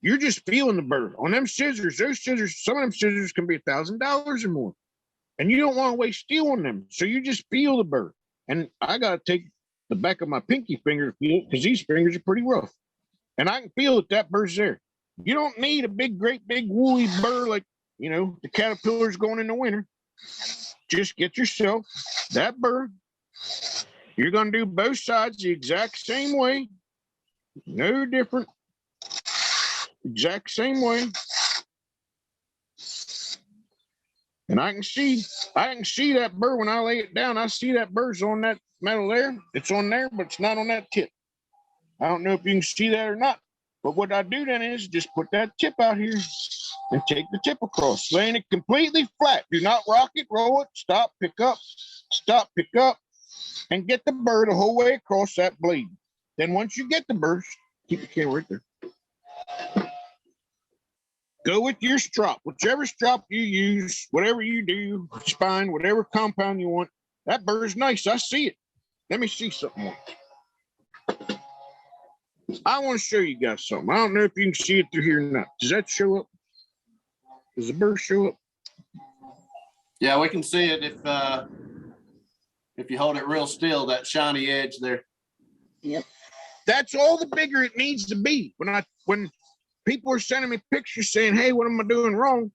you're just feeling the burr. On them scissors, some of them scissors can be $1,000 or more. And you don't want to waste steel on them. So you just feel the burr. And I got to take the back of my pinky finger to feel it because these fingers are pretty rough. And I can feel that burr's there. You don't need a great big woolly burr like, the caterpillars going in the winter. Just get yourself that burr. You're going to do both sides the exact same way. No different. Exact same way. And I can see that burr when I lay it down. I see that burr's on that metal there. It's on there, but it's not on that tip. I don't know if you can see that or not, But what I do then is just put that tip out here and take the tip across, laying it completely flat. Do not rock it, roll it, stop, pick up, and get the burr the whole way across that blade. Then once you get the burr, keep the camera right there. Go with your strop, whichever strop you use, whatever you do, spine, whatever compound you want. That burr is nice. I see it. Let me see something more. I want to show you guys something. I don't know if you can see it through here or not. Does that show up? Does the burr show up? Yeah, we can see it if you hold it real still, that shiny edge there. Yep. That's all the bigger it needs to be. When people are sending me pictures saying, hey, what am I doing wrong?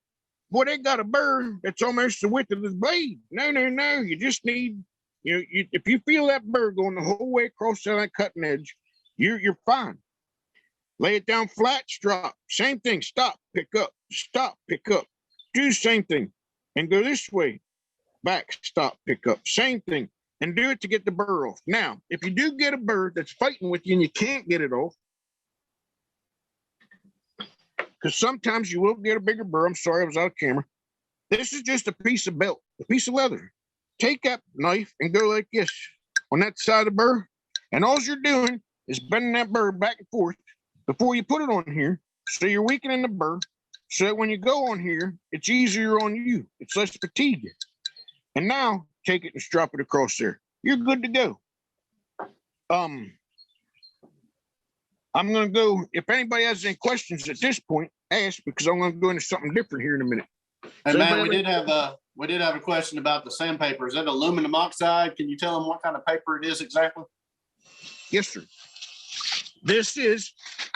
Boy, they got a burr that's almost the width of this blade. No. You just need, if you feel that burr going the whole way across that cutting edge, you're fine. Lay it down flat, strop. Same thing. Stop, pick up, stop, pick up. Do the same thing. And go this way. Back, stop, pick up. Same thing. And do it to get the burr off. Now, if you do get a burr that's fighting with you and you can't get it off, because sometimes you will get a bigger burr. I'm sorry, I was out of camera. This is just a piece of belt, a piece of leather. Take that knife and go like this on that side of the burr. And all you're doing is bending that burr back and forth before you put it on here. So you're weakening the burr so that when you go on here, it's easier on you. It's less fatigue. And now take it and strap it across there. You're good to go. I'm going to go, if anybody has any questions at this point, ask, because I'm going to go into something different here in a minute. And man, we did have a question about the sandpaper. Is that aluminum oxide? Can you tell them what kind of paper it is exactly? Yes, sir. This is,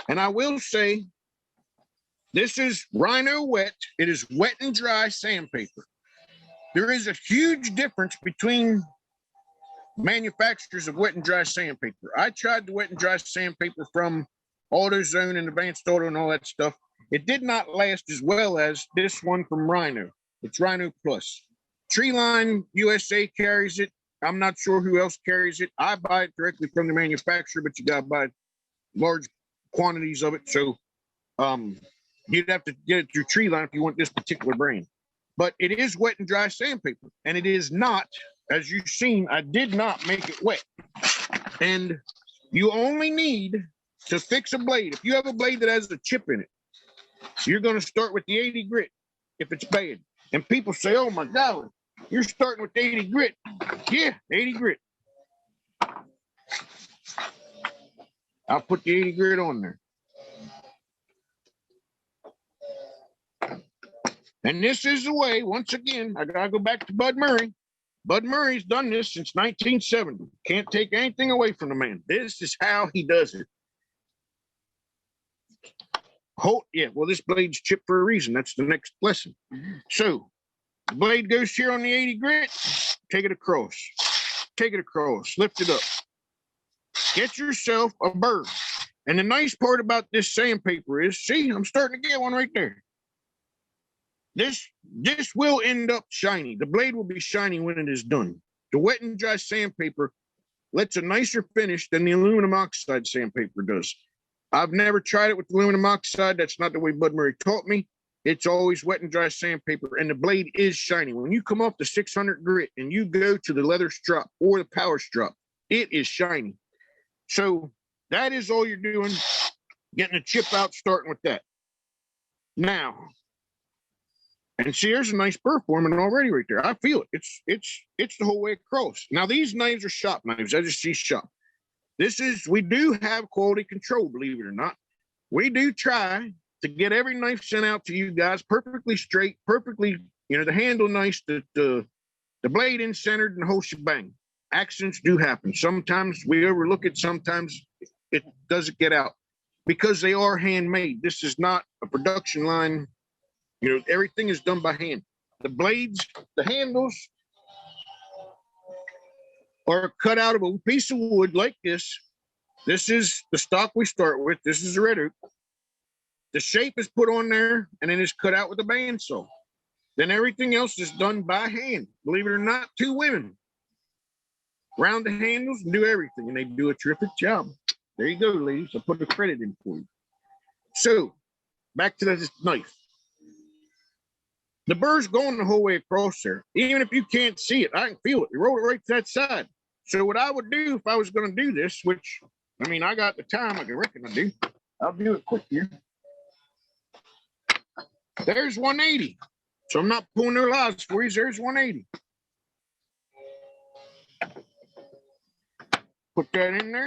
and I will say, this is Rhino wet. It is wet and dry sandpaper. There is a huge difference between manufacturers of wet and dry sandpaper. I tried the wet and dry sandpaper from AutoZone and Advanced Auto and all that stuff. It did not last as well as this one from Rhino. It's Rhino Plus. Treeline USA carries it. I'm not sure who else carries it. I buy it directly from the manufacturer, but you got to buy large quantities of it. So you'd have to get it through Treeline if you want this particular brand. But it is wet and dry sandpaper, and it is not, as you've seen, I did not make it wet. And you only need to fix a blade. If you have a blade that has a chip in it, you're going to start with the 80 grit if it's bad. And people say, oh my God, you're starting with 80 grit. Yeah, 80 grit. I'll put the 80 grit on there. And this is the way, once again, I got to go back to Bud Murray. Bud Murray's done this since 1970. Can't take anything away from the man. This is how he does it. Yeah, well, this blade's chipped for a reason. That's the next lesson. So the blade goes here on the 80 grit. Take it across. Take it across. Lift it up. Get yourself a burr. And the nice part about this sandpaper is, see, I'm starting to get one right there. This will end up shiny. The blade will be shiny when it is done. The wet and dry sandpaper lets a nicer finish than the aluminum oxide sandpaper does. I've never tried it with aluminum oxide. That's not the way Bud Murray taught me. It's always wet and dry sandpaper, and the blade is shiny. When you come off the 600 grit and you go to the leather strop or the power strop, it is shiny. So that is all you're doing, getting a chip out, starting with that. Now, and see, there's a nice burr forming already right there. I feel it. It's the whole way across. Now, these knives are Shoppe knives. I just see Shoppe. We do have quality control, believe it or not. We do try to get every knife sent out to you guys perfectly straight, perfectly, the handle nice, the blade in centered, and the whole shebang. Accidents do happen. Sometimes we overlook it. Sometimes it doesn't get out because they are handmade. This is not a production line. Everything is done by hand. The blades, the handles are cut out of a piece of wood like this. This is the stock we start with. This is a red oak. The shape is put on there and then it's cut out with a bandsaw. Then everything else is done by hand. Believe it or not, 2 women round the handles and do everything, and they do a terrific job. There you go, ladies. I put the credit in for you. So back to this knife. The burr's going the whole way across there. Even if you can't see it, I can feel it. You roll it right to that side. So what I would do if I was going to do this, which, I mean, I got the time, I reckon I do. I'll do it quick here. There's 180. So I'm not pulling their lives for you. There's 180. Put that in there.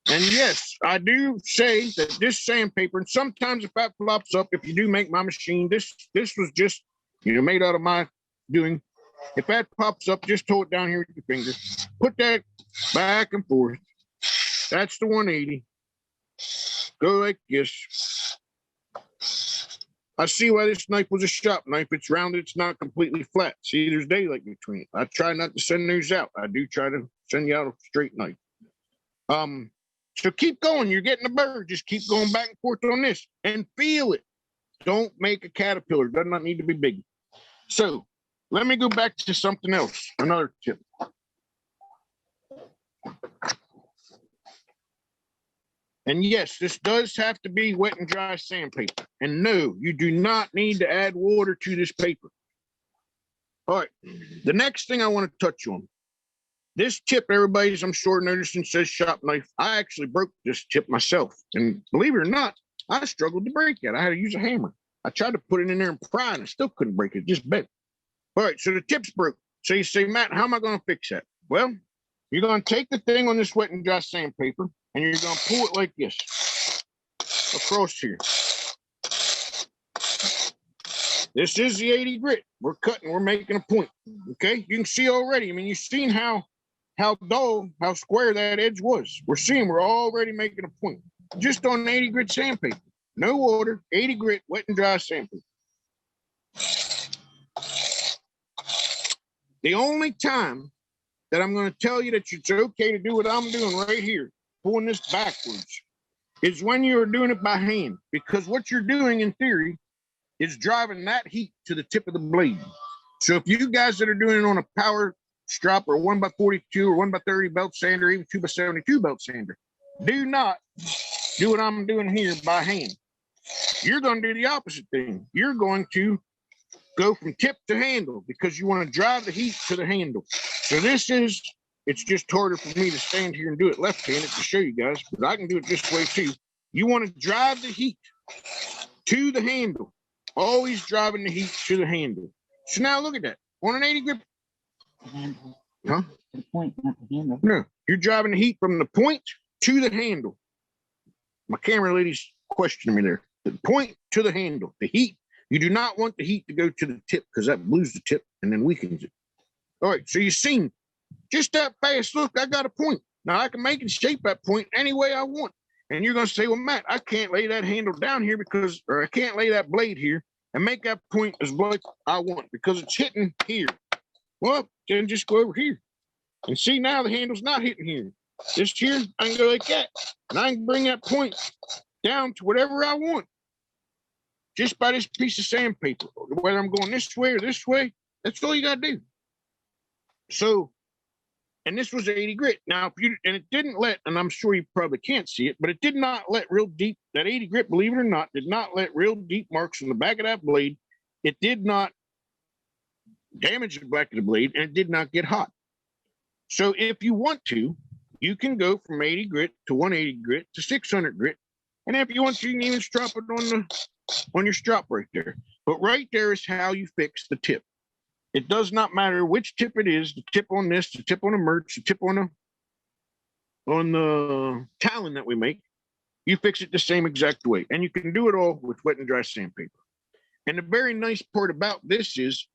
And yes, I do say that this sandpaper, and sometimes if that flops up, if you do make my machine, this was just, made out of my doing. If that pops up, just hold it down here with your finger. Put that back and forth. That's the 180. Go like this. I see why this knife was a Shoppe knife. It's rounded. It's not completely flat. See, there's daylight between it. I try not to send those out. I do try to send you out a straight knife. So keep going. You're getting a bird. Just keep going back and forth on this and feel it. Don't make a caterpillar. It does not need to be big. So let me go back to something else. Another tip. And yes, this does have to be wet and dry sandpaper. And no, you do not need to add water to this paper. All right. The next thing I want to touch on. This tip, everybody's, I'm sure, noticing says Shoppe knife. I actually broke this tip myself. And believe it or not, I struggled to break it. I had to use a hammer. I tried to put it in there and pry, and I still couldn't break it. Just bent. All right, so the tip's broke. So you say, Matt, how am I going to fix that? Well, you're going to take the thing on this wet and dry sandpaper, and you're going to pull it like this across here. This is the 80 grit. We're cutting. We're making a point. Okay? You can see already. I mean, you've seen how dull, how square that edge was. We're seeing we're already making a point. Just on 80 grit sandpaper. No water, 80 grit, wet and dry sandpaper. The only time that I'm going to tell you that it's okay to do what I'm doing right here, pulling this backwards, is when you're doing it by hand. Because what you're doing in theory is driving that heat to the tip of the blade. So if you guys that are doing it on a power strop or 1x42 or 1x30 belt sander, even 2x72 belt sander, do not do what I'm doing here by hand. You're going to do the opposite thing. You're going to go from tip to handle because you want to drive the heat to the handle. So it's just harder for me to stand here and do it left-handed to show you guys, but I can do it this way too. You want to drive the heat to the handle, always driving the heat to the handle. So now look at that. On an 80 grip, Handle. huh? The point, not the handle. No, you're driving the heat from the point to the handle. My camera lady's questioning me there. The point to the handle, the heat. You do not want the heat to go to the tip because that blues the tip and then weakens it. All right, so you've seen just that fast. Look, I got a point. Now I can make and shape that point any way I want. And you're going to say, well, Matt, I can't lay that handle down here or I can't lay that blade here and make that point as like I want because it's hitting here. Well, then just go over here. And see, now the handle's not hitting here. Just here, I can go like that. And I can bring that point down to whatever I want. Just by this piece of sandpaper. Whether I'm going this way or this way, that's all you got to do. So, and this was 80 grit. Now, and it didn't let, and I'm sure you probably can't see it, but it did not let real deep, that 80 grit, believe it or not, did not let real deep marks on the back of that blade. It did not damage the back of the blade, and it did not get hot. So if you want to, you can go from 80 grit to 180 grit to 600 grit. And if you want to, you can even strap it on your strap right there. But right there is how you fix the tip. It does not matter which tip it is, the tip on this, the tip on the merch, the tip on the talon that we make. You fix it the same exact way. And you can do it all with wet and dry sandpaper. And the very nice part about this is,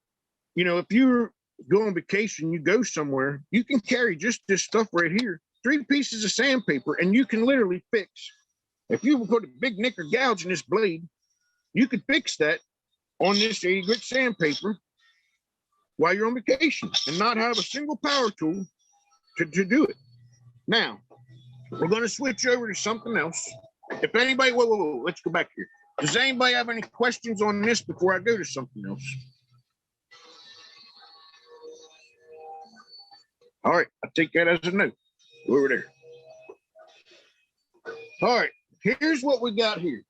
if you go on vacation, you go somewhere, you can carry just this stuff right here, 3 pieces of sandpaper, and you can literally fix. If you put a big nick or gouge in this blade, you could fix that on this 80 grit sandpaper while you're on vacation and not have a single power tool to do it. Now, we're going to switch over to something else. If anybody, whoa, let's go back here. Does anybody have any questions on this before I go to something else? All right, I'll take that as a note. Go over there. All right, here's what we got here.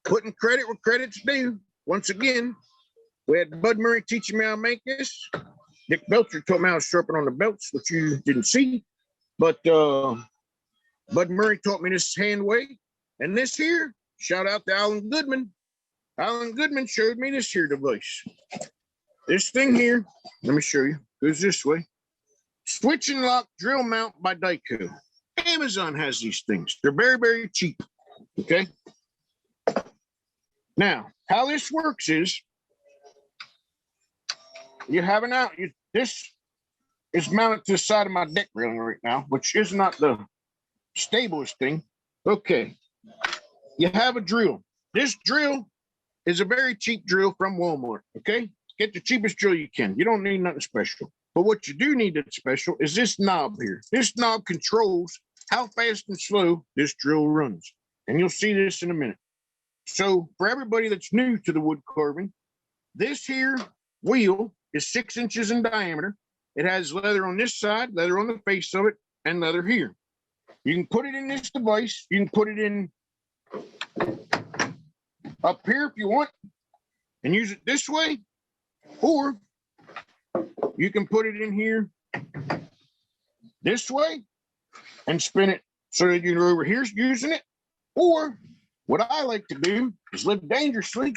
Putting credit where credit's due. Once again, we had Bud Murray teaching me how to make this. Dick Belcher taught me how to sharpen on the belts, which you didn't see. But Bud Murray taught me this hand way. And this here, shout out to Alan Goodman. Alan Goodman showed me this here device. This thing here, let me show you, goes this way. Switch and lock drill mount by Dyco. Amazon has these things. They're very, very cheap. Okay. Now, how this works is you have an out. This is mounted to the side of my deck railing right now, which is not the stablest thing. Okay. You have a drill. This drill is a very cheap drill from Walmart. Okay. Get the cheapest drill you can. You don't need nothing special. But what you do need that's special is this knob here. This knob controls how fast and slow this drill runs. And you'll see this in a minute. So for everybody that's new to the wood carving, this here wheel is 6 inches in diameter. It has leather on this side, leather on the face of it, and leather here. You can put it in this device. You can put it in up here if you want and use it this way, or you can put it in here this way and spin it so that you're over here using it. Or what I like to do is live dangerously.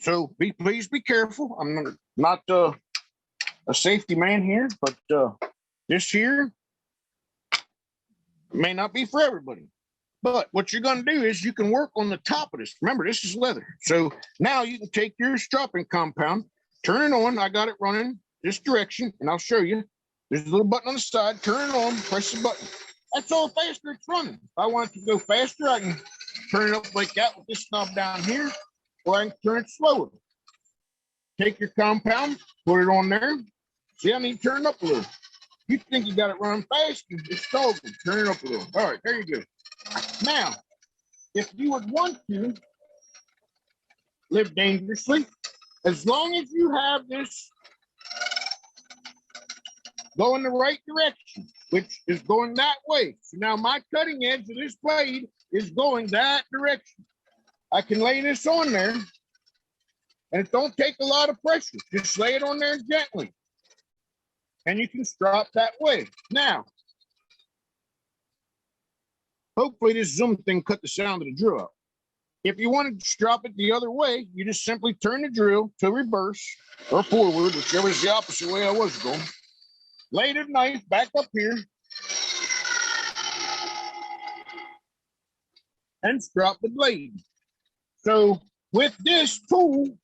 So please be careful. I'm not a safety man here, but this here may not be for everybody. But what you're going to do is you can work on the top of this. Remember, this is leather. So now you can take your stropping compound, turn it on. I got it running this direction, and I'll show you. There's a little button on the side. Turn it on, press the button. That's all faster it's running. If I want it to go faster, I can turn it up like that with this knob down here, or I can turn it slower. Take your compound, put it on there. See, I need to turn it up a little. You think you got it running fast, it's stalled. Turn it up a little. All right, there you go. Now, if you would want to live dangerously, as long as you have this going the right direction, which is going that way. So now my cutting edge of this blade is going that direction. I can lay this on there, and it don't take a lot of pressure. Just lay it on there gently, and you can strop that way. Now, hopefully this zoom thing cut the sound of the drill out. If you wanted to strop it the other way, you just simply turn the drill to reverse or forward, whichever is the opposite way I was going. Lay the knife back up here and strop the blade. So with this tool,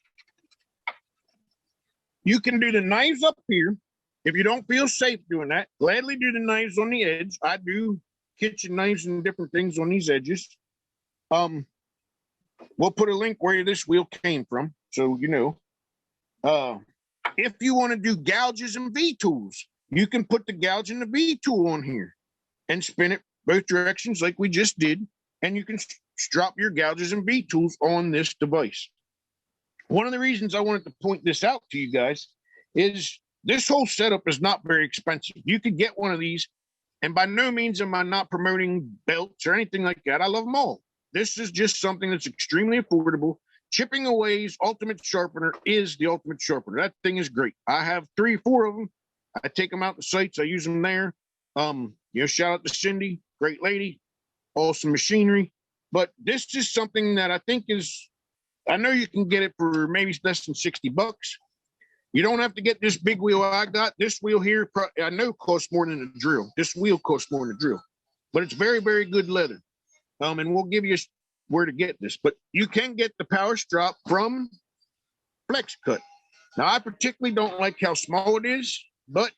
you can do the knives up here. If you don't feel safe doing that, gladly do the knives on the edge. I do kitchen knives and different things on these edges. We'll put a link where this wheel came from, so you know. If you want to do gouges and V-tools, you can put the gouge and the V-tool on here and spin it both directions like we just did, and you can strop your gouges and V-tools on this device. One of the reasons I wanted to point this out to you guys is this whole setup is not very expensive. You could get one of these, and by no means am I not promoting belts or anything like that. I love them all. This is just something that's extremely affordable. Chipping Away's Ultimate Sharpener is the ultimate sharpener. That thing is great. I have 3 or 4 of them. I take them out to sites. I use them there. You know, shout out to Cindy, great lady, awesome machinery. But this is something that I think is, I know you can get it for maybe less than $60. You don't have to get this big wheel I got. This wheel here, I know costs more than a drill. This wheel costs more than a drill, but it's very, very good leather. And we'll give you where to get this, but you can get the power strop from Flex Cut. Now, I particularly don't like how small it is, but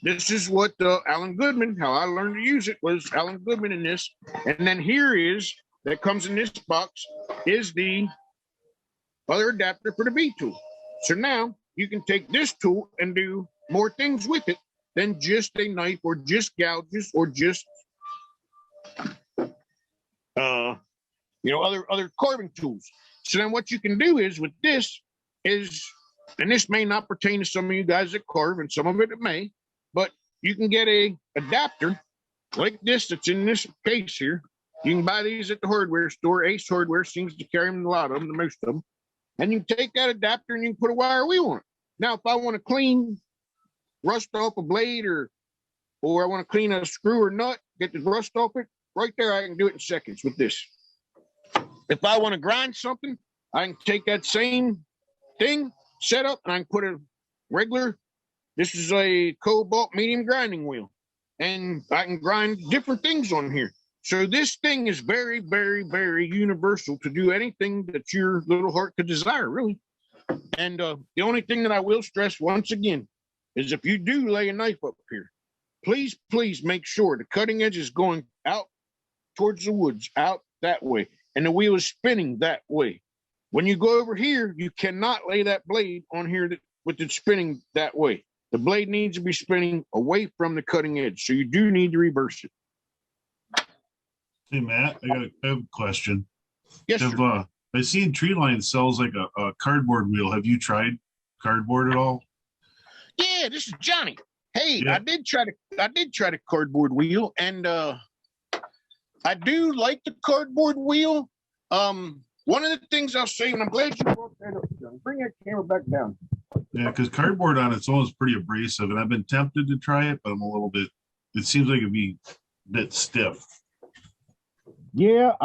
this is what Alan Goodman, how I learned to use it was Alan Goodman in this. And then here is, that comes in this box, is the other adapter for the V tool. So now you can take this tool and do more things with it than just a knife or just gouges or just, you know, other carving tools. So then what you can do is with this is, and this may not pertain to some of you guys that carve, and some of it may, but you can get a adapter like this that's in this case here. You can buy these at the hardware store. Ace Hardware seems to carry them, a lot of them, the most of them. And you take that adapter and you can put a wire wheel on it. Now, if I want to clean rust off a blade or I want to clean a screw or nut, get the rust off it, right there, I can do it in seconds with this. If I want to grind something, I can take that same thing, set up, and I can put a regular, this is a Cobalt medium grinding wheel, and I can grind different things on here. So this thing is very, very, very universal to do anything that your little heart could desire, really. And the only thing that I will stress once again is if you do lay a knife up here, please, please make sure the cutting edge is going out towards the woods, out that way, and the wheel is spinning that way. When you go over here, you cannot lay that blade on here with it spinning that way. The blade needs to be spinning away from the cutting edge, so you do need to reverse it. Hey, Matt, I have a question. Yes, sir. I seen Treeline sells like a cardboard wheel. Have you tried cardboard at all? Yeah, this is Johnny. Hey, Yeah. I did try the cardboard wheel, and I do like the cardboard wheel. One of the things I'll say, and I'm glad you brought that up, John. Bring that camera back down. Yeah, because cardboard on its own is pretty abrasive, and I've been tempted to try it, but I'm a little bit. It seems like it'd be a bit stiff. Yeah,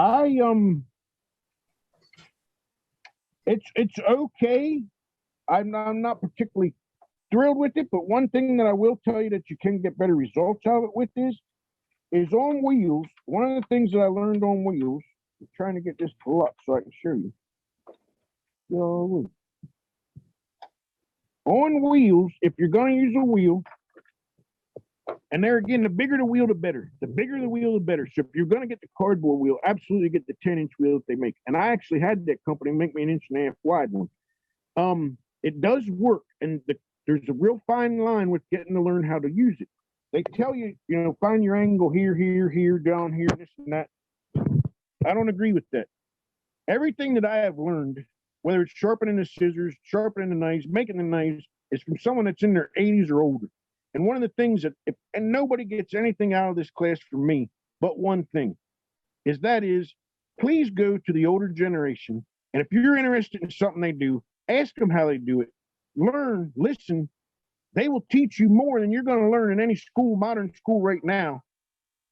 it's okay. I'm not particularly thrilled with it, but one thing that I will tell you that you can get better results out of it with is on wheels. One of the things that I learned on wheels, I'm trying to get this to lock so I can show you. On wheels, if you're going to use a wheel, and there again, the bigger the wheel, the better. The bigger the wheel, the better. So if you're going to get the cardboard wheel, absolutely get the 10-inch wheel that they make. And I actually had that company make me an 1.5 inch wide one. It does work, and there's a real fine line with getting to learn how to use it. They tell you, find your angle here, here, here, down here, this and that. I don't agree with that. Everything that I have learned, whether it's sharpening the scissors, sharpening the knives, making the knives, is from someone that's in their 80s or older. And one of the things and nobody gets anything out of this class from me, but one thing, is please go to the older generation. And if you're interested in something they do, ask them how they do it. Learn, listen. They will teach you more than you're going to learn in any school, modern school right now.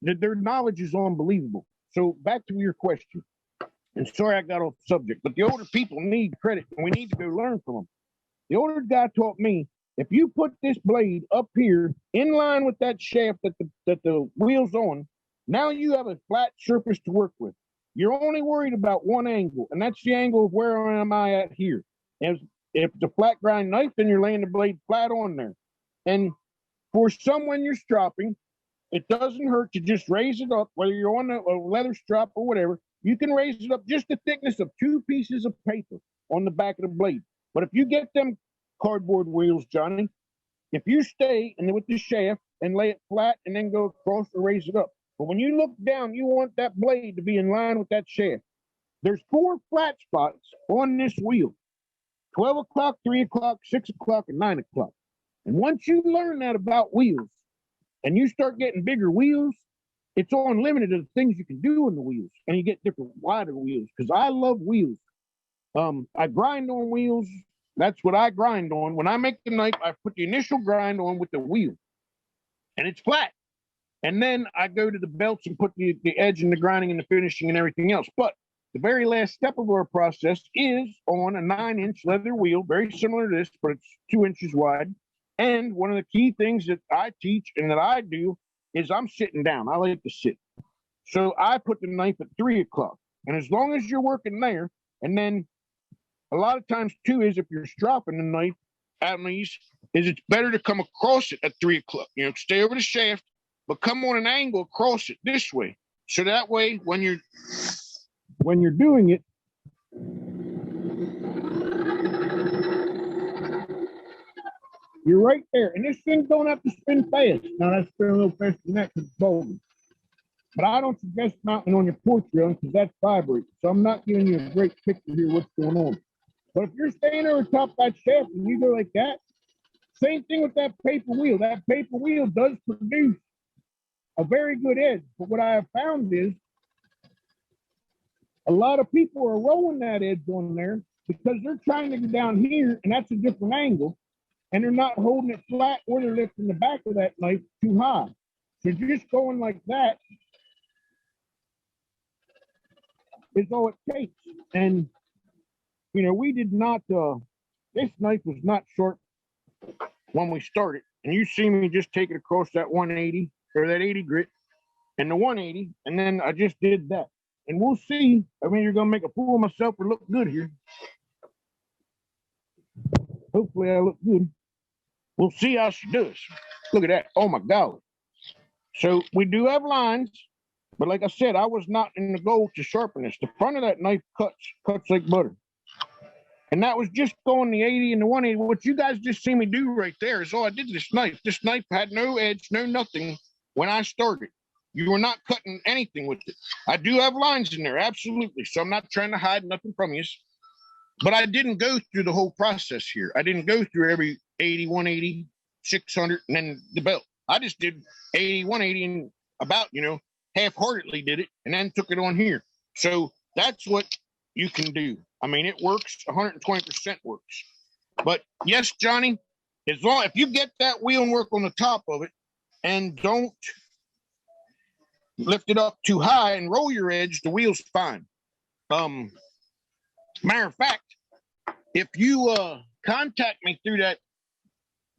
Their knowledge is unbelievable. So back to your question. And sorry I got off the subject, but the older people need credit, and we need to go learn from them. The older guy taught me, if you put this blade up here in line with that shaft that the wheel's on, now you have a flat surface to work with. You're only worried about one angle, and that's the angle of where am I at here. And if it's a flat grind knife, then you're laying the blade flat on there. And for someone you're stropping, it doesn't hurt to just raise it up, whether you're on a leather strap or whatever. You can raise it up just the thickness of 2 pieces of paper on the back of the blade. But if you get them cardboard wheels, Johnny, if you stay and with the shaft and lay it flat and then go across or raise it up. But when you look down, you want that blade to be in line with that shaft. There's 4 flat spots on this wheel: 12 o'clock, 3 o'clock, 6 o'clock, and 9 o'clock. And once you learn that about wheels and you start getting bigger wheels, it's unlimited to the things you can do in the wheels, and you get different wider wheels, because I love wheels. I grind on wheels. That's what I grind on. When I make the knife, I put the initial grind on with the wheel, and it's flat. And then I go to the belts and put the edge and the grinding and the finishing and everything else. But the very last step of our process is on a 9-inch leather wheel, very similar to this, but it's 2 inches wide. And one of the key things that I teach and that I do is I'm sitting down. I like to sit. So I put the knife at 3 o'clock. And as long as you're working there, and then a lot of times too is if you're stropping the knife at least, is it's better to come across it at 3 o'clock. Stay over the shaft, but come on an angle across it this way. So that way when you're doing it, you're right there. And this thing don't have to spin fast. Now that's spinning a little faster than that because it's bolted. But I don't suggest mounting on your porch railing because that's vibrating. So I'm not giving you a great picture here of what's going on. But if you're staying over top of that shaft and you go like that, Same thing with that paper wheel. That paper wheel does produce a very good edge. But what I have found is a lot of people are rolling that edge on there because they're trying to get down here, and that's a different angle, and they're not holding it flat or they're lifting the back of that knife too high. So just going like that is all it takes. And, you know, we did not, this knife was not short when we started. And you see me just take it across that 180 or that 80 grit and the 180, and then I just did that. And we'll see. I mean, you're going to make a fool of myself or look good here. Hopefully I look good. We'll see how she does. Look at that. Oh my God. So we do have lines, but like I said, I was not in the goal to sharpen this. The front of that knife cuts like butter. And that was just going the 80 and the 180. What you guys just see me do right there is all I did to this knife. This knife had no edge, no nothing when I started. You were not cutting anything with it. I do have lines in there, absolutely. So I'm not trying to hide nothing from you. But I didn't go through the whole process here. I didn't go through every 80, 180, 600, and then the belt. I just did 80, 180, and about, you know, half-heartedly did it, and then took it on here. So that's what you can do. I mean, it works, 120% works. But yes, Johnny, as long if you get that wheel and work on the top of it, and don't lift it up too high and roll your edge, the wheel's fine. Matter of fact, if you contact me through that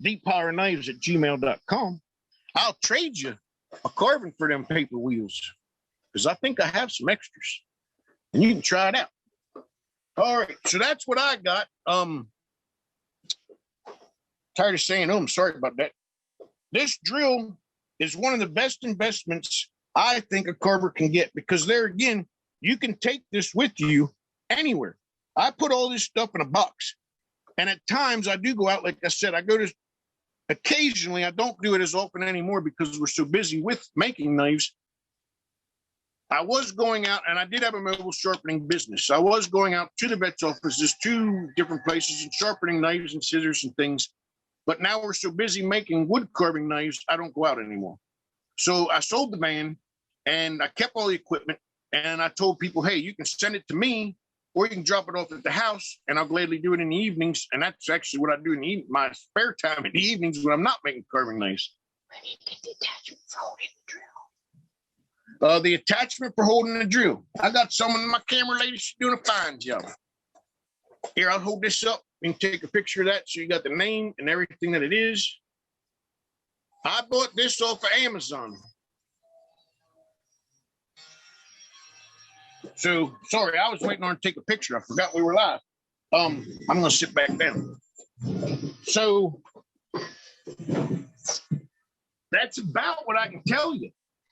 Deep Holler Knives at gmail.com, I'll trade you a carving for them paper wheels, because I think I have some extras, and you can try it out. All right, so that's what I got. Tired of saying, oh, I'm sorry about that. This drill is one of the best investments I think a carver can get, because there again, you can take this with you anywhere. I put all this stuff in a box, and at times I do go out, like I said, I go to, occasionally, I don't do it as often anymore because we're so busy with making knives. I was going out, and I did have a mobile sharpening business. I was going out to the vet's offices, to different places, and sharpening knives and scissors and things. But now we're so busy making wood carving knives, I don't go out anymore. So I sold the van, and I kept all the equipment, and I told people, hey, you can send it to me, or you can drop it off at the house, and I'll gladly do it in the evenings. And that's actually what I do in my spare time in the evenings when I'm not making carving knives. Where do you get the attachment for holding the drill? The attachment for holding the drill. I got someone, my camera lady, she's doing a fine job. Here, I'll hold this up and take a picture of that so you got the name and everything that it is. I bought this off of Amazon. So, sorry, I was waiting on to take a picture. I forgot we were live. I'm going to sit back down. So, that's about what I can tell you.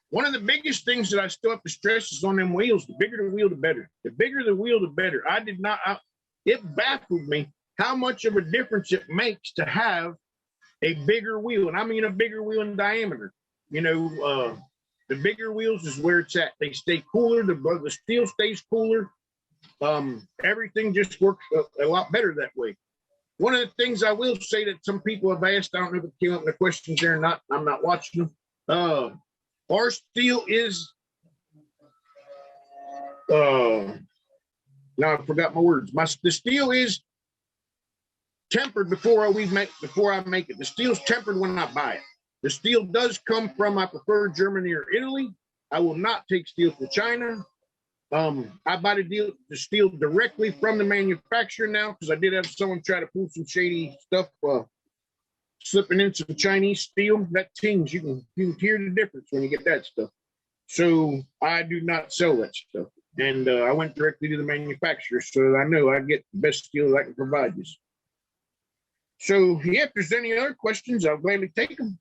One of the biggest things that I still have to stress is on them wheels. The bigger the wheel, the better. The bigger the wheel, the better. It baffled me how much of a difference it makes to have a bigger wheel. And I mean a bigger wheel in diameter. You know, the bigger wheels is where it's at. They stay cooler. The steel stays cooler. Everything just works a lot better that way. One of the things I will say that some people have asked, I don't know if it came up in the questions there or not. I'm not watching them. Our steel is, now I forgot my words. The steel is tempered before I make it. The steel's tempered when I buy it. The steel does come from, I prefer Germany or Italy. I will not take steel from China. I buy the steel directly from the manufacturer now, because I did have someone try to pull some shady stuff, slipping in some Chinese steel. That tings, you can hear the difference when you get that stuff. So I do not sell that stuff. And I went directly to the manufacturer, so I know I get the best steel that I can provide you. So yeah, if there's any other questions, I'll gladly take them.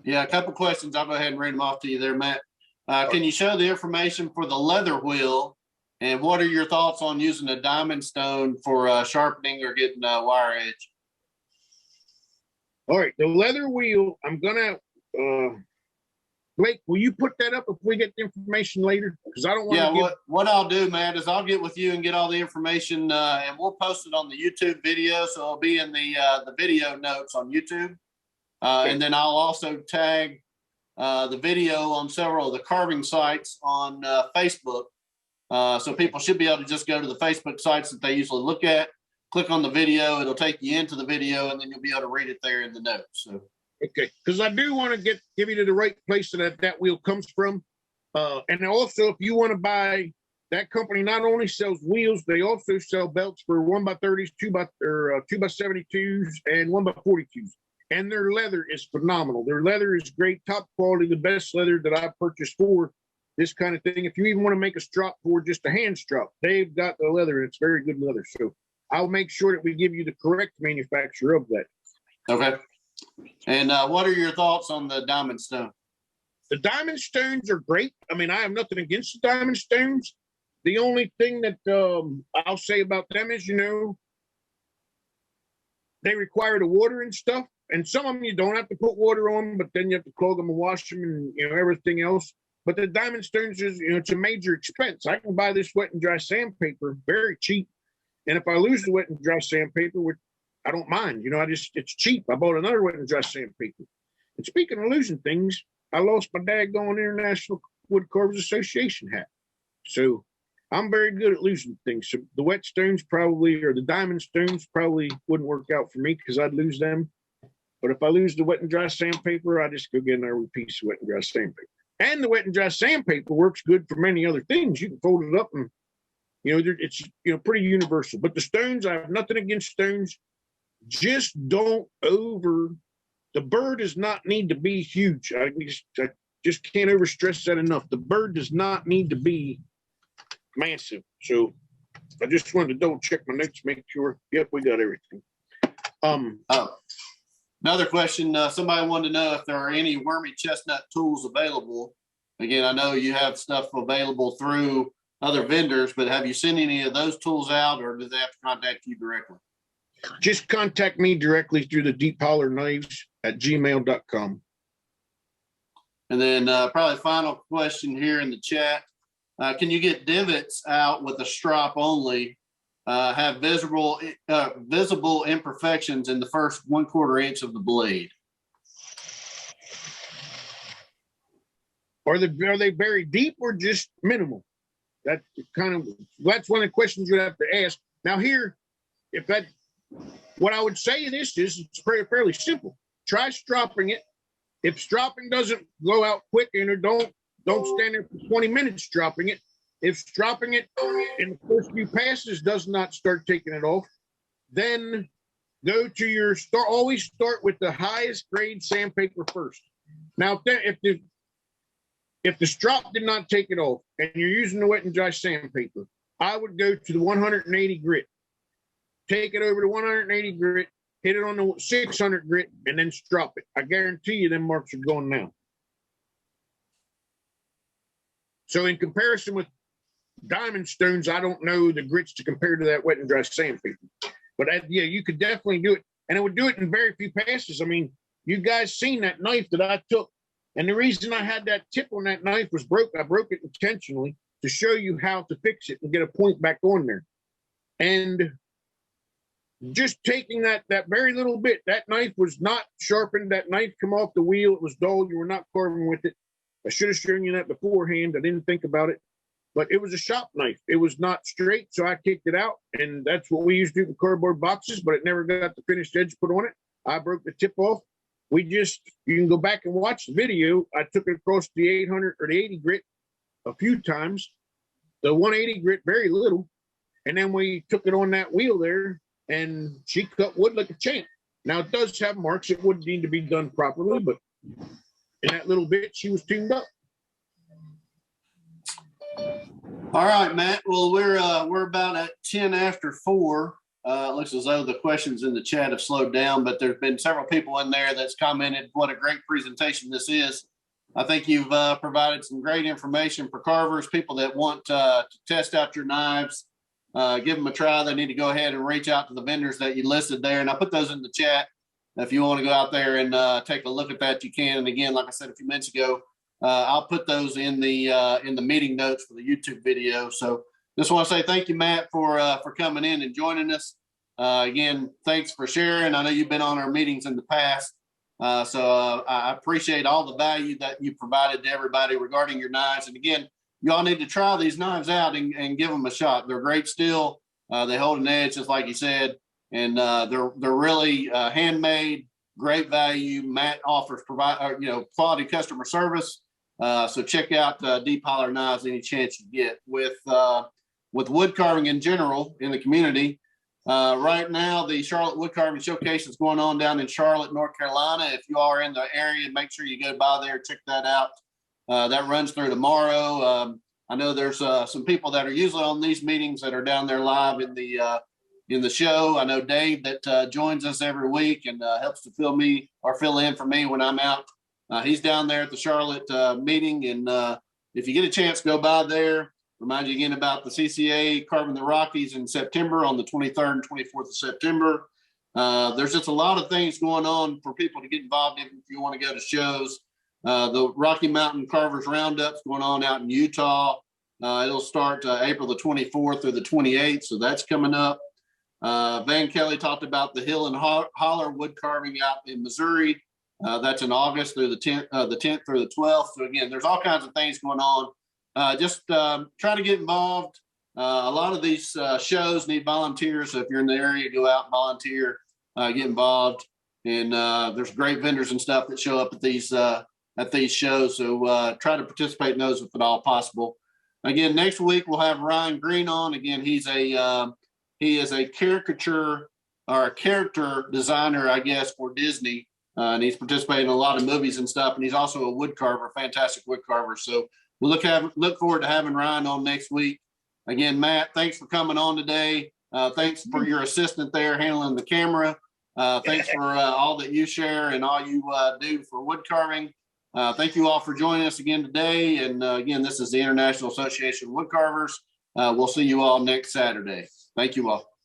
Yeah, a couple questions. I'll go ahead and read them off to you there, Matt. Can you show the information for the leather wheel? And what are your thoughts on using a diamond stone for sharpening or getting a wire edge? All right, the leather wheel, I'm gonna Blake, will you put that up if we get the information later? Because I don't want to. Yeah, what I'll do, Matt, is I'll get with you and get all the information, and we'll post it on the YouTube video, so it'll be in the video notes on YouTube, and then I'll also tag the video on several of the carving sites on Facebook, so people should be able to just go to the Facebook sites that they usually look at, click on the video, it'll take you into the video, and then you'll be able to read it there in the notes. So. Okay, because I do want to give you to the right place that wheel comes from. And also, if you want to buy, that company not only sells wheels, they also sell belts for 1x30s, 2x72s, and 1x42s. And their leather is phenomenal. Their leather is great, top quality, the best leather that I've purchased for this kind of thing. If you even want to make a strap for just a hand strap, they've got the leather. It's very good leather. So I'll make sure that we give you the correct manufacturer of that. Okay. And what are your thoughts on the diamond stone? The diamond stones are great. I mean, I have nothing against the diamond stones. The only thing that I'll say about them is, they require the water and stuff. And some of them you don't have to put water on, but then you have to clog them and wash them and, everything else. But the diamond stones is, it's a major expense. I can buy this wet and dry sandpaper very cheap. And if I lose the wet and dry sandpaper, which I don't mind, it's cheap. I bought another wet and dry sandpaper. And speaking of losing things, I lost my daggone International Woodcarvers Association hat. So I'm very good at losing things. So the wet stones probably, or the diamond stones probably wouldn't work out for me because I'd lose them. But if I lose the wet and dry sandpaper, I just go get another piece of wet and dry sandpaper. And the wet and dry sandpaper works good for many other things. You can fold it up and, it's, pretty universal. But the stones, I have nothing against stones. Just don't the bird does not need to be huge. I just can't overstress that enough. The bird does not need to be massive. So I just wanted to double check my notes, make sure. Yep, we got everything. Another question, somebody wanted to know if there are any wormy chestnut tools available. Again, I know you have stuff available through other vendors, but have you sent any of those tools out, or do they have to contact you directly? Just contact me directly through the Deep Holler Knives at gmail.com. And then probably final question here in the chat. Can you get divots out with a strop only, have visible imperfections in the first 1/4 inch of the blade? Are they very deep or just minimal? That's one of the questions you have to ask. Now here, what I would say is it's fairly simple. Try stropping it. If stropping doesn't go out quick, don't stand there for 20 minutes stropping it. If stropping it in the first few passes does not start taking it off, then go to always start with the highest grade sandpaper first. Now, if the strop did not take it off and you're using the wet and dry sandpaper, I would go to the 180 grit. Take it over to 180 grit, hit it on the 600 grit, and then strop it. I guarantee you them marks are going now. So in comparison with diamond stones, I don't know the grits to compare to that wet and dry sandpaper. But you could definitely do it. And it would do it in very few passes. I mean, you guys seen that knife that I took. And the reason I had that tip on that knife was I broke it intentionally to show you how to fix it and get a point back on there. And just taking that very little bit, that knife was not sharpened. That knife come off the wheel. It was dull. You were not carving with it. I should have shown you that beforehand. I didn't think about it. But it was a Shoppe knife. It was not straight, so I kicked it out. And that's what we used to do in cardboard boxes, but it never got the finished edge put on it. I broke the tip off. You can go back and watch the video. I took it across the 800 or the 80 grit a few times. The 180 grit, very little. And then we took it on that wheel there, and she cut wood like a champ. Now, it does have marks. It would need to be done properly, but in that little bit, she was tuned up. All right, Matt. Well, we're about at 10 after 4. It looks as though the questions in the chat have slowed down, but there's been several people in there that's commented what a great presentation this is. I think you've provided some great information for carvers, people that want to test out your knives, give them a try. They need to go ahead and reach out to the vendors that you listed there. And I put those in the chat. If you want to go out there and take a look at that, you can. And again, like I said a few minutes ago, I'll put those in the meeting notes for the YouTube video. So just want to say thank you, Matt, for coming in and joining us. Again, thanks for sharing. I know you've been on our meetings in the past. So I appreciate all the value that you provided to everybody regarding your knives. And again, you all need to try these knives out and give them a shot. They're great steel. They hold an edge, just like you said, and they're really handmade, great value. Matt offers quality customer service. So check out Deep Holler Knives any chance you get. With wood carving in general in the community. Right now, the Charlotte Wood Carving Showcase is going on down in Charlotte, North Carolina. If you are in the area, make sure you go by there, check that out. That runs through tomorrow. I know there's some people that are usually on these meetings that are down there live in the show. I know Dave that joins us every week and helps to fill in for me when I'm out. He's down there at the Charlotte meeting, and if you get a chance, go by there. Remind you again about the CCA Carving the Rockies in September on the 23rd and 24th of September. There's just a lot of things going on for people to get involved in if you want to go to shows. The Rocky Mountain Carvers Roundup's going on out in Utah. It'll start April the 24th through the 28th, so that's coming up. Van Kelly talked about the Hill and Holler Wood Carving out in Missouri. That's in August through the 10th through the 12th. So again, there's all kinds of things going on. Just try to get involved. A lot of these shows need volunteers. So if you're in the area, go out and volunteer, get involved. And there's great vendors and stuff that show up at these shows. So try to participate in those if at all possible. Again, next week we'll have Ryan Green on. Again, he is a caricature or a character designer, I guess, for Disney. And he's participated in a lot of movies and stuff. And he's also a wood carver, fantastic wood carver. So we'll look forward to having Ryan on next week. Again, Matt, thanks for coming on today. Thanks for your assistant there handling the camera. Thanks for all that you share and all you do for wood carving. Thank you all for joining us again today. And again, this is the International Association of Woodcarvers. We'll see you all next Saturday. Thank you all.